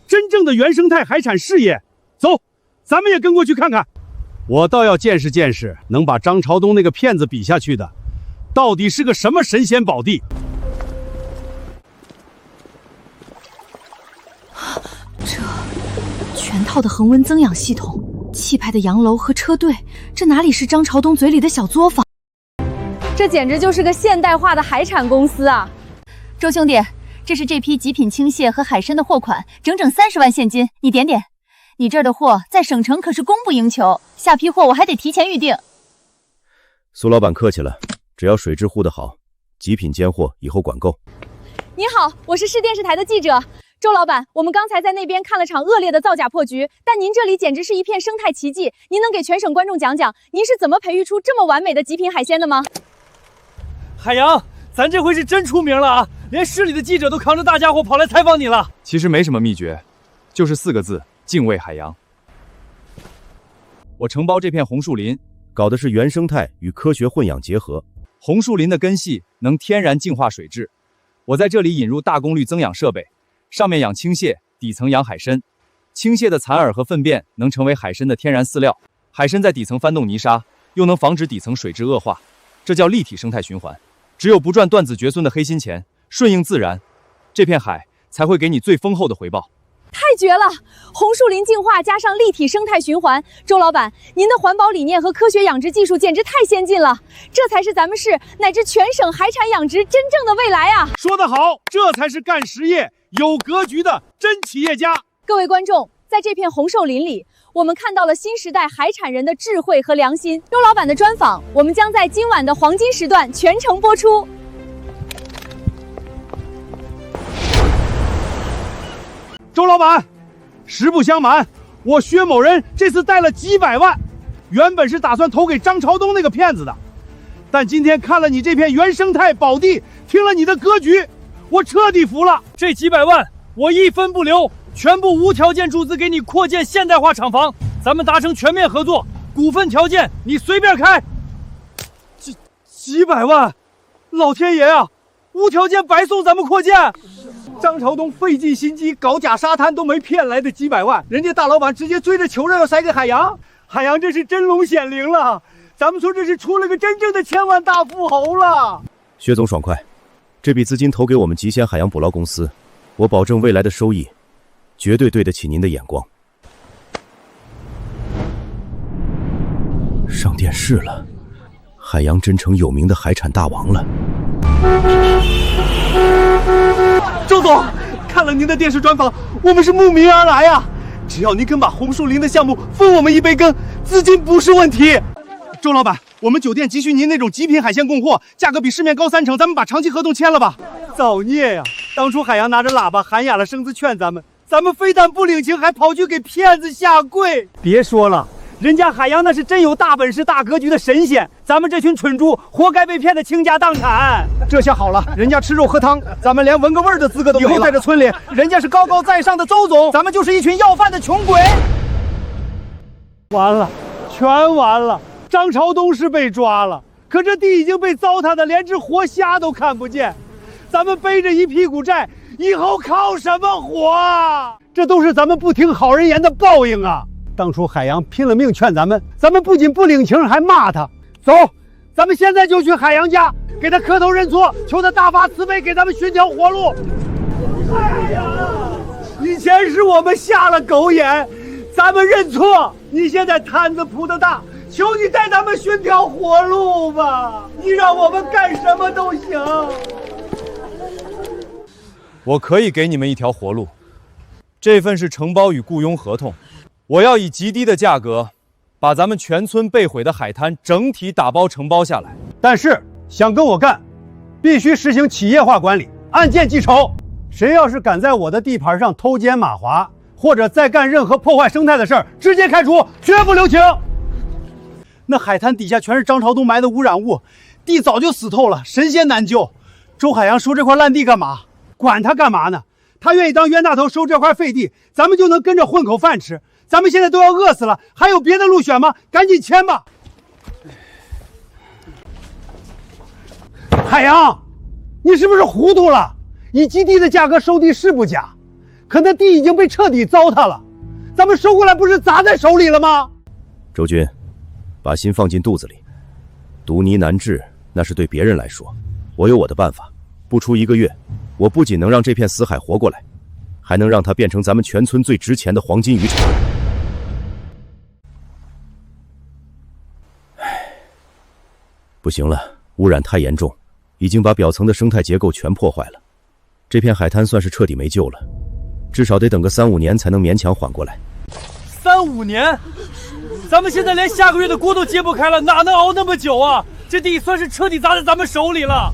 真正的原生态海产事业，走，咱们也跟过去看看。我倒要见识见识，能把张朝东那个骗子比下去的，到底是个什么神仙宝地？这全套的恒温增氧系统，气派的洋楼和车队，这哪里是张朝东嘴里的小作坊？这简直就是个现代化的海产公司啊！周兄弟，这是这批极品青蟹和海参的货款，整整30万现金，你点点。你这儿的货在省城可是供不应求，下批货我还得提前预定。苏老板客气了，只要水质护得好，极品尖货以后管够。你好，我是市电视台的记者。周老板，我们刚才在那边看了场恶劣的造假破局，但您这里简直是一片生态奇迹。您能给全省观众讲讲，您是怎么培育出这么完美的极品海鲜的吗？海洋，咱这回是真出名了啊！连市里的记者都扛着大家伙跑来采访你了。其实没什么秘诀，就是4个字：敬畏海洋。我承包这片红树林，搞的是原生态与科学混养结合。红树林的根系能天然净化水质，我在这里引入大功率增氧设备，上面养青蟹，底层养海参。青蟹的残饵和粪便能成为海参的天然饲料，海参在底层翻动泥沙，又能防止底层水质恶化，这叫立体生态循环。只有不赚断子绝孙的黑心钱，顺应自然，这片海才会给你最丰厚的回报。太绝了！红树林净化加上立体生态循环，周老板，您的环保理念和科学养殖技术简直太先进了，这才是咱们市乃至全省海产养殖真正的未来啊！说得好，这才是干实业、有格局的真企业家。各位观众，在这片红树林里，我们看到了新时代海产人的智慧和良心。周老板的专访，我们将在今晚的黄金时段全程播出。周老板，实不相瞒，我薛某人这次带了几百万，原本是打算投给张朝东那个骗子的，但今天看了你这片原生态宝地，听了你的格局，我彻底服了。这几百万我一分不留，全部无条件注资给你扩建现代化厂房，咱们达成全面合作，股份条件你随便开。几百万，老天爷啊！无条件白送咱们扩建。张朝东费尽心机搞假沙滩都没骗来的几百万，人家大老板直接追着求着要塞给海洋，海洋这是真龙显灵了，咱们村这是出了个真正的千万大富豪了。薛总爽快，这笔资金投给我们极限海洋捕捞公司，我保证未来的收益绝对对得起您的眼光。上电视了，海洋真成有名的海产大王了。周总，看了您的电视专访，我们是慕名而来啊！只要您肯把红树林的项目分我们一杯羹，资金不是问题。周老板，我们酒店急需您那种极品海鲜供货，价格比市面高3成，咱们把长期合同签了吧。造孽呀！当初海洋拿着喇叭喊哑了声子劝咱们非但不领情，还跑去给骗子下跪。别说了，人家海洋那是真有大本事、大格局的神仙，咱们这群蠢猪活该被骗得倾家荡产。这下好了，人家吃肉喝汤，咱们连闻个味儿的资格都没了。以后在这村里，人家是高高在上的周总，咱们就是一群要饭的穷鬼。完了，全完了！张朝东是被抓了，可这地已经被糟蹋的连只活虾都看不见，咱们背着一屁股债，以后靠什么活啊？这都是咱们不听好人言的报应啊！当初海洋拼了命劝咱们不仅不领情，还骂他。走，咱们现在就去海洋家，给他磕头认错，求他大发慈悲，给咱们寻条活路。哎呀，以前是我们下了狗眼，咱们认错。你现在摊子铺得大，求你带咱们寻条活路吧！你让我们干什么都行。我可以给你们一条活路，这份是承包与雇佣合同。我要以极低的价格，把咱们全村被毁的海滩整体打包承包下来。但是想跟我干，必须实行企业化管理，按件计酬。谁要是敢在我的地盘上偷奸马滑，或者再干任何破坏生态的事儿，直接开除，绝不留情。那海滩底下全是张朝东埋的污染物，地早就死透了，神仙难救。周海洋收这块烂地干嘛？管他干嘛呢？他愿意当冤大头收这块废地，咱们就能跟着混口饭吃。咱们现在都要饿死了，还有别的路选吗？赶紧签吧！海洋，你是不是糊涂了？以极低的价格收地是不假，可那地已经被彻底糟蹋了，咱们收过来不是砸在手里了吗？周军，把心放进肚子里，毒泥难治，那是对别人来说，我有我的办法。不出1个月，我不仅能让这片死海活过来，还能让它变成咱们全村最值钱的黄金渔场。不行了，污染太严重，已经把表层的生态结构全破坏了。这片海滩算是彻底没救了，至少得等个3、5年才能勉强缓过来。3、5年？咱们现在连下个月的锅都揭不开了，哪能熬那么久啊？这地算是彻底砸在咱们手里了。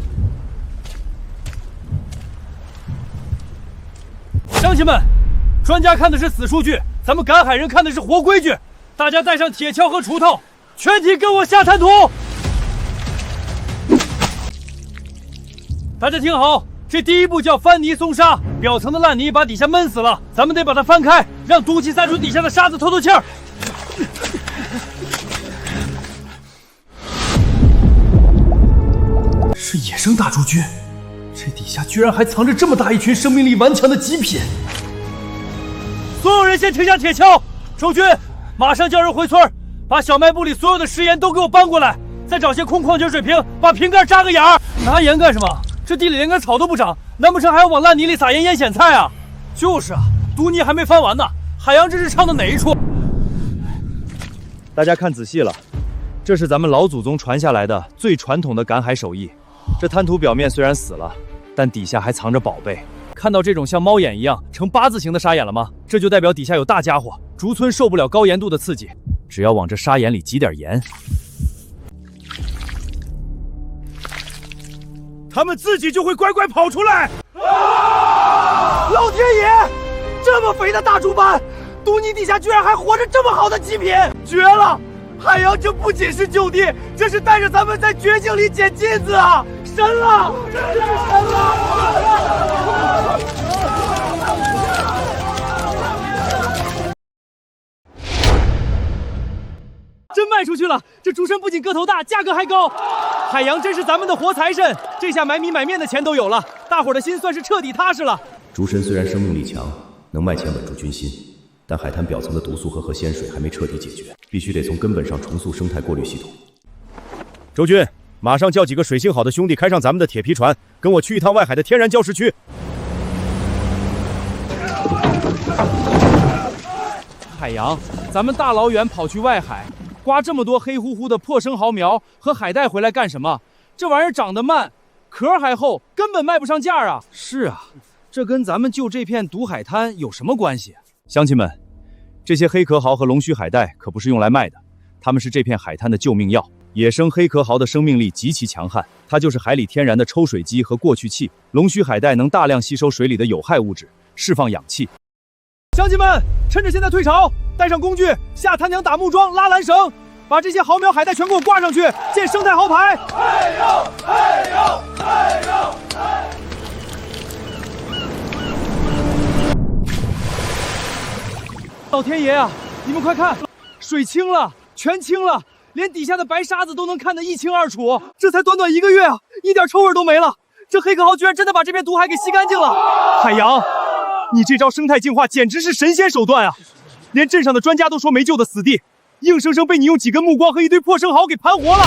乡亲们，专家看的是死数据，咱们赶海人看的是活规矩。大家带上铁锹和锄头，全体跟我下滩涂。大家听好，这第一步叫翻泥松沙，表层的烂泥把底下闷死了，咱们得把它翻开，让毒气散出底下的沙子透透气儿。是野生大猪驹，这底下居然还藏着这么大一群生命力顽强的极品。所有人先停下铁锹，周军，马上叫人回村，把小卖部里所有的食盐都给我搬过来，再找些空矿泉水瓶，把瓶盖扎个眼儿。拿盐干什么？这地里连根草都不长，难不成还要往烂泥里撒盐腌咸菜啊？就是啊，毒泥还没翻完呢。海洋这是唱的哪一出？大家看仔细了，这是咱们老祖宗传下来的最传统的赶海手艺。这滩涂表面虽然死了，但底下还藏着宝贝。看到这种像猫眼一样呈8字形的沙眼了吗？这就代表底下有大家伙，竹村受不了高盐度的刺激，只要往这沙眼里挤点盐，他们自己就会乖乖跑出来。老天爷，这么肥的大竹板，毒泥底下居然还活着这么好的极品，绝了！海洋，这不仅是就地，这是带着咱们在绝境里捡金子啊！神了，真是神了！真卖出去了！这竹参不仅个头大，价格还高。海洋真是咱们的活财神，这下买米买面的钱都有了，大伙的心算是彻底踏实了。竹参虽然生命力强，能卖钱稳住军心，但海滩表层的毒素和核仙水还没彻底解决，必须得从根本上重塑生态过滤系统。周军，马上叫几个水性好的兄弟开上咱们的铁皮船，跟我去一趟外海的天然礁石区。海洋，咱们大老远跑去外海，刮这么多黑乎乎的破生蚝苗和海带回来干什么？这玩意儿长得慢，壳还厚，根本卖不上价啊！是啊，这跟咱们救这片毒海滩有什么关系？乡亲们，这些黑壳蚝和龙须海带可不是用来卖的，它们是这片海滩的救命药。野生黑壳蚝的生命力极其强悍，它就是海里天然的抽水机和过去器。龙须海带能大量吸收水里的有害物质，释放氧气。乡亲们，趁着现在退潮，带上工具，下滩梁打木桩，拉缆绳，把这些蚝苗海带全给我挂上去，建生态蚝牌。嘿呦嘿呦嘿呦嘿！老天爷啊，你们快看，水清了，全清了，连底下的白沙子都能看得一清二楚。这才短短1个月啊，一点臭味都没了。这黑壳蚝居然真的把这片毒海给吸干净了。海洋，你这招生态净化简直是神仙手段啊！连镇上的专家都说没救的死地，硬生生被你用几根木桩和一堆破生蚝给盘活了。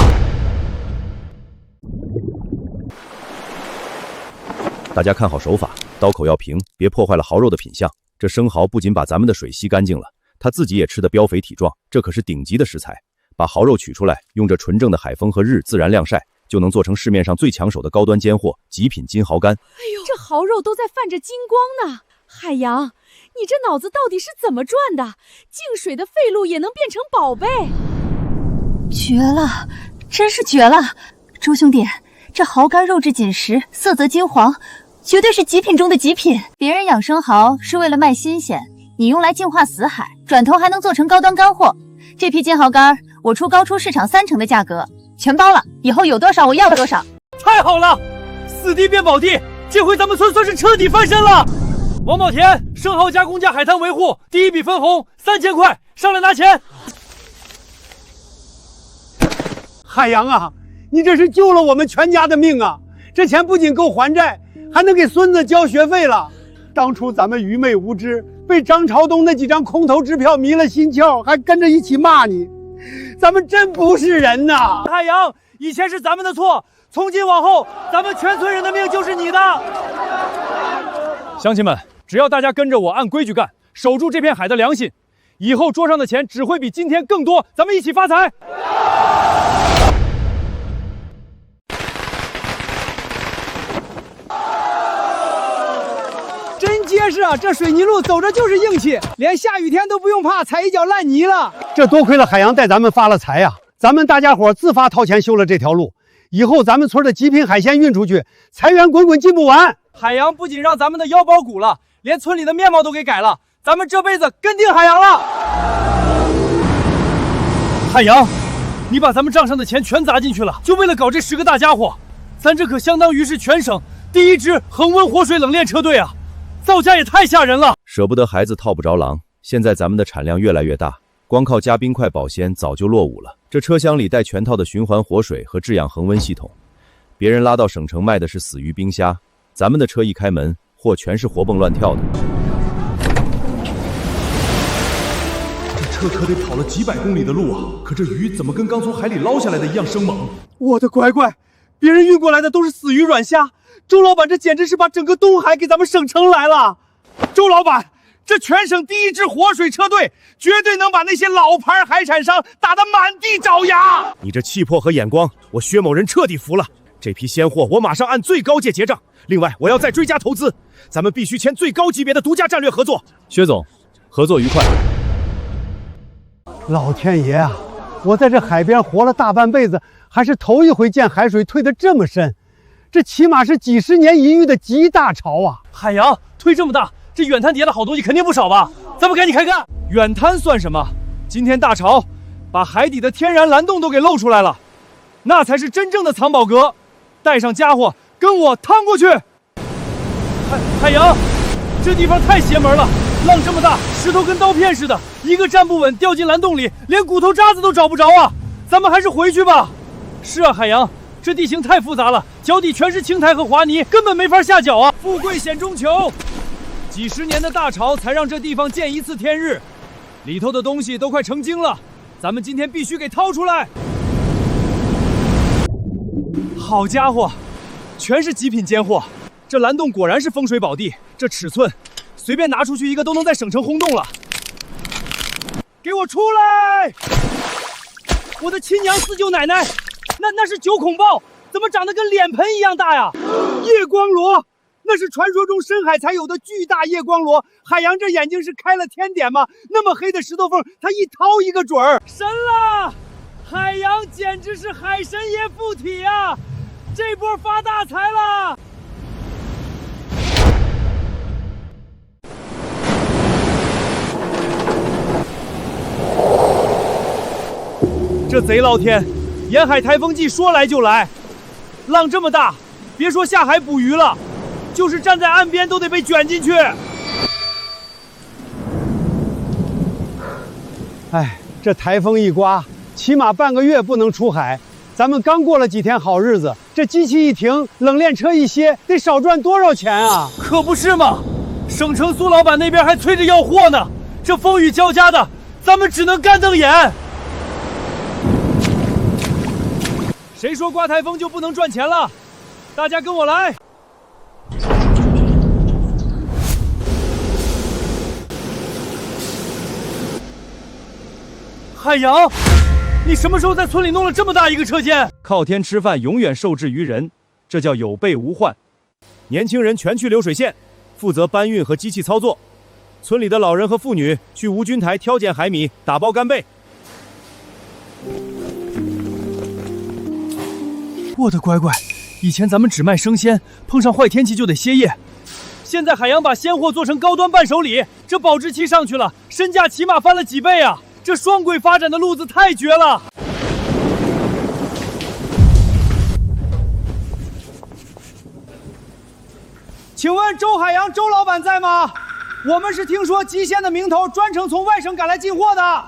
大家看好手法，刀口要平，别破坏了蚝肉的品相。这生蚝不仅把咱们的水吸干净了，它自己也吃得膘肥体壮，这可是顶级的食材。把蚝肉取出来，用这纯正的海风和日自然晾晒，就能做成市面上最抢手的高端尖货——极品金蚝干。哎呦，这蚝肉都在泛着金光呢！海洋，你这脑子到底是怎么转的？净水的废露也能变成宝贝？绝了，真是绝了！周兄弟，这蚝干肉质紧实，色泽金黄，绝对是极品中的极品。别人养生蚝是为了卖新鲜，你用来净化死海，转头还能做成高端干货。这批金蚝干我出高出市场30%的价格，全包了，以后有多少我要多少。太好了，死地变宝地，这回咱们村算是彻底翻身了。王宝田，生蚝加工加海滩维护，第一笔分红3000块，上来拿钱。海洋啊，你这是救了我们全家的命啊！这钱不仅够还债，还能给孙子交学费了。当初咱们愚昧无知，被张朝东那几张空头支票迷了心窍，还跟着一起骂你，咱们真不是人呐！海洋，以前是咱们的错，从今往后，咱们全村人的命就是你的。乡亲们，只要大家跟着我按规矩干，守住这片海的良心，以后桌上的钱只会比今天更多，咱们一起发财！真结实啊！这水泥路走着就是硬气，连下雨天都不用怕踩一脚烂泥了。这多亏了海洋带咱们发了财呀！咱们大家伙自发掏钱修了这条路，以后咱们村的极品海鲜运出去，财源滚滚进不完。海洋不仅让咱们的腰包鼓了，连村里的面貌都给改了，咱们这辈子跟定海洋了。海洋，你把咱们账上的钱全砸进去了，就为了搞这10个大家伙，咱这可相当于是全省第1支恒温活水冷链车队啊！造价也太吓人了。舍不得孩子套不着狼，现在咱们的产量越来越大，光靠加冰块保鲜早就落伍了。这车厢里带全套的循环活水和制氧恒温系统，别人拉到省城卖的是死鱼冰虾，咱们的车一开门，货全是活蹦乱跳的。这车可得跑了几百公里的路啊！可这鱼怎么跟刚从海里捞下来的一样生猛？我的乖乖，别人运过来的都是死鱼软虾，周老板这简直是把整个东海给咱们省城来了。周老板，这全省第1支活水车队，绝对能把那些老牌海产商打得满地找牙。你这气魄和眼光，我薛某人彻底服了。这批鲜货我马上按最高价结账，另外我要再追加投资，咱们必须签最高级别的独家战略合作。薛总，合作愉快。老天爷啊，我在这海边活了大半辈子，还是头一回见海水退得这么深，这起码是几10年一遇的极大潮啊！海洋退这么大，这远滩底下的好东西肯定不少吧？咱们赶紧开干！远滩算什么？今天大潮把海底的天然蓝洞都给露出来了，那才是真正的藏宝阁。带上家伙，跟我趟过去。海洋，这地方太邪门了，浪这么大，石头跟刀片似的，一个站不稳掉进蓝洞里，连骨头渣子都找不着啊！咱们还是回去吧。是啊，海洋，这地形太复杂了，脚底全是青苔和滑泥，根本没法下脚啊！富贵险中求，几十年的大潮才让这地方见一次天日，里头的东西都快成精了，咱们今天必须给掏出来。好家伙，全是极品尖货！这蓝洞果然是风水宝地，这尺寸，随便拿出去一个都能在省城轰动了。给我出来！我的亲娘四舅奶奶，那是九孔豹，怎么长得跟脸盆一样大呀？夜光螺，那是传说中深海才有的巨大夜光螺。海洋这眼睛是开了天点吗？那么黑的石头缝，它一掏一个准儿。神了！海洋简直是海神爷附体啊！这波发大财了！这贼老天，沿海台风季说来就来，浪这么大，别说下海捕鱼了，就是站在岸边都得被卷进去。哎，这台风一刮，起码半个月不能出海。咱们刚过了几天好日子，这机器一停，冷链车一歇，得少赚多少钱啊？可不是嘛，省城苏老板那边还催着要货呢。这风雨交加的，咱们只能干瞪眼。谁说刮台风就不能赚钱了？大家跟我来！海洋，你什么时候在村里弄了这么大一个车间？靠天吃饭永远受制于人，这叫有备无患。年轻人全去流水线，负责搬运和机器操作。村里的老人和妇女去吴军台挑拣海米，打包干贝。我的乖乖，以前咱们只卖生鲜，碰上坏天气就得歇业。现在海洋把鲜货做成高端伴手礼，这保质期上去了，身价起码翻了几倍啊！这双轨发展的路子太绝了。请问周海洋周老板在吗？我们是听说极鲜的名头专程从外省赶来进货的。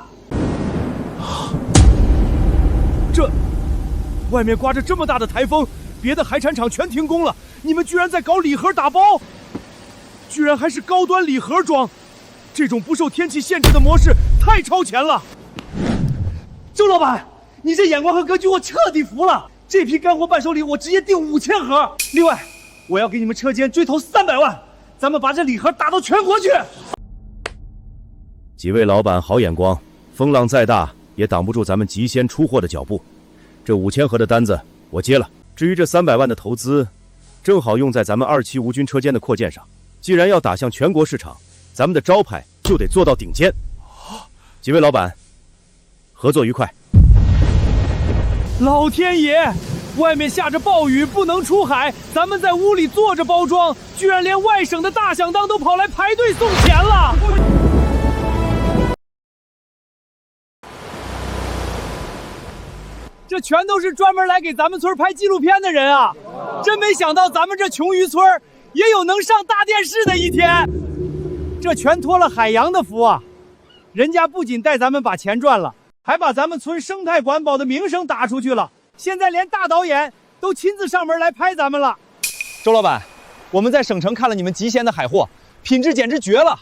这外面刮着这么大的台风，别的海产厂全停工了，你们居然在搞礼盒打包，居然还是高端礼盒装，这种不受天气限制的模式太超前了。周老板，你这眼光和格局我彻底服了，这批干货伴手礼我直接订5000盒，另外我要给你们车间追投300万，咱们把这礼盒打到全国去。几位老板好眼光，风浪再大也挡不住咱们极鲜出货的脚步。这5000盒的单子我接了，至于这300万的投资，正好用在咱们2期吴军车间的扩建上。既然要打向全国市场，咱们的招牌就得做到顶尖。几位老板，合作愉快。老天爷，外面下着暴雨不能出海，咱们在屋里坐着包装，居然连外省的大响当都跑来排队送钱了。这全都是专门来给咱们村拍纪录片的人啊！真没想到咱们这穷渔村也有能上大电视的一天。这全托了海洋的福啊！人家不仅带咱们把钱赚了，还把咱们村生态环保的名声打出去了。现在连大导演都亲自上门来拍咱们了。周老板，我们在省城看了你们极鲜的海货，品质简直绝了。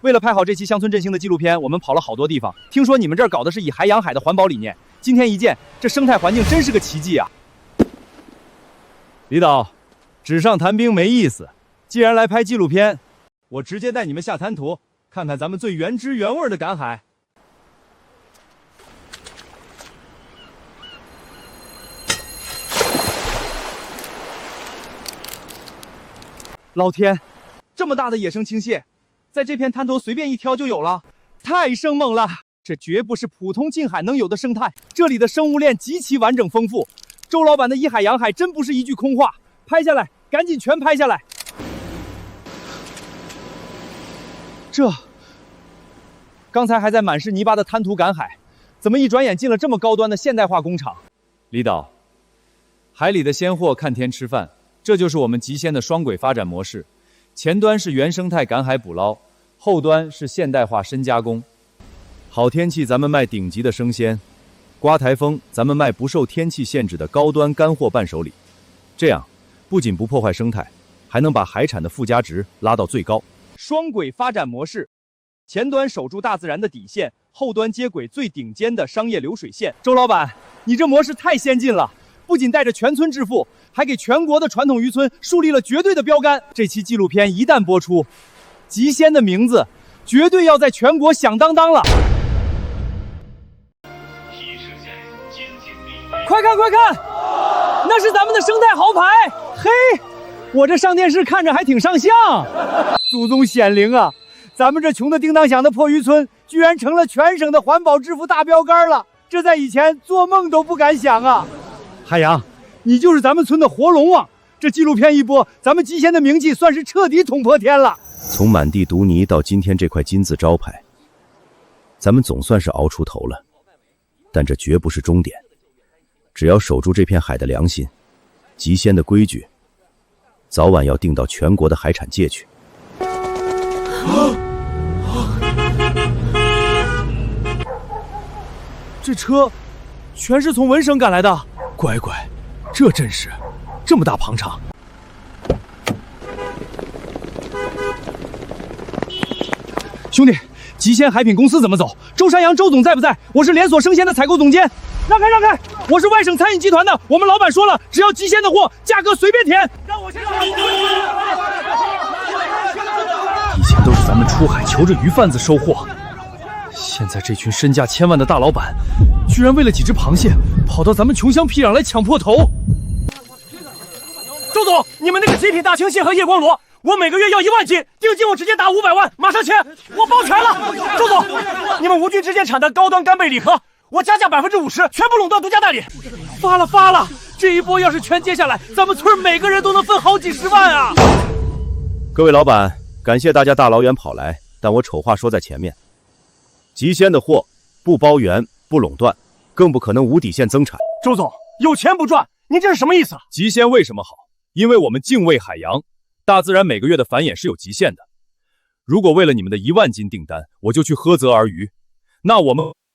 为了拍好这期乡村振兴的纪录片，我们跑了好多地方。听说你们这儿搞的是以海养海的环保理念，今天一见，这生态环境真是个奇迹啊！李导，纸上谈兵没意思，既然来拍纪录片，我直接带你们下滩涂，看看咱们最原汁原味的赶海。老天，这么大的野生青蟹，在这片滩头随便一挑就有了，太生猛了！这绝不是普通近海能有的生态，这里的生物链极其完整丰富。周老板的以海养海真不是一句空话，拍下来，赶紧全拍下来！刚才还在满是泥巴的滩涂赶海，怎么一转眼进了这么高端的现代化工厂？李导，海里的鲜货看天吃饭，这就是我们极鲜的双轨发展模式。前端是原生态赶海捕捞，后端是现代化深加工。好天气咱们卖顶级的生鲜，刮台风咱们卖不受天气限制的高端干货伴手礼。这样不仅不破坏生态，还能把海产的附加值拉到最高。双轨发展模式，前端守住大自然的底线，后端接轨最顶尖的商业流水线。周老板，你这模式太先进了，不仅带着全村致富，还给全国的传统渔村树立了绝对的标杆。这期纪录片一旦播出，极鲜的名字绝对要在全国响当当了。快看快看，那是咱们的生态豪牌！嘿，我这上电视看着还挺上相。祖宗显灵啊！咱们这穷的叮当响的破渔村，居然成了全省的环保致富大标杆了，这在以前做梦都不敢想啊！海洋，你就是咱们村的活龙王！这纪录片一播，咱们极鲜的名气算是彻底捅破天了。从满地毒泥到今天这块金字招牌，咱们总算是熬出头了，但这绝不是终点。只要守住这片海的良心，极鲜的规矩，早晚要定到全国的海产界去。这车全是从文省赶来的，乖乖，这阵势，这么大庞场。兄弟，极鲜海品公司怎么走？周山阳周总在不在？我是连锁生鲜的采购总监。让开让开！我是外省餐饮集团的，我们老板说了，只要极鲜的货，价格随便填。让我先上。以前都是咱们出海求着鱼贩子收货，现在这群身价千万的大老板，居然为了几只螃蟹，跑到咱们穷乡僻壤来抢破头。周总，你们那个极品大青蟹和夜光螺，我每个月要1万斤，定金我直接打500万，马上签，我包全了。周总，你们无菌之间产的高端干贝礼盒，我加价50%，全部垄断独家代理。发了！这一波要是全接下来，咱们村每个人都能分好几10万啊！各位老板，感谢大家大老远跑来，但我丑话说在前面，极鲜的货不包圆不垄断，更不可能无底线增产。周总，有钱不赚，您这是什么意思？极鲜为什么好？因为我们敬畏海洋，大自然每个月的繁衍是有极限的。如果为了你们的1万斤订单，我就去喝泽而渔，那我们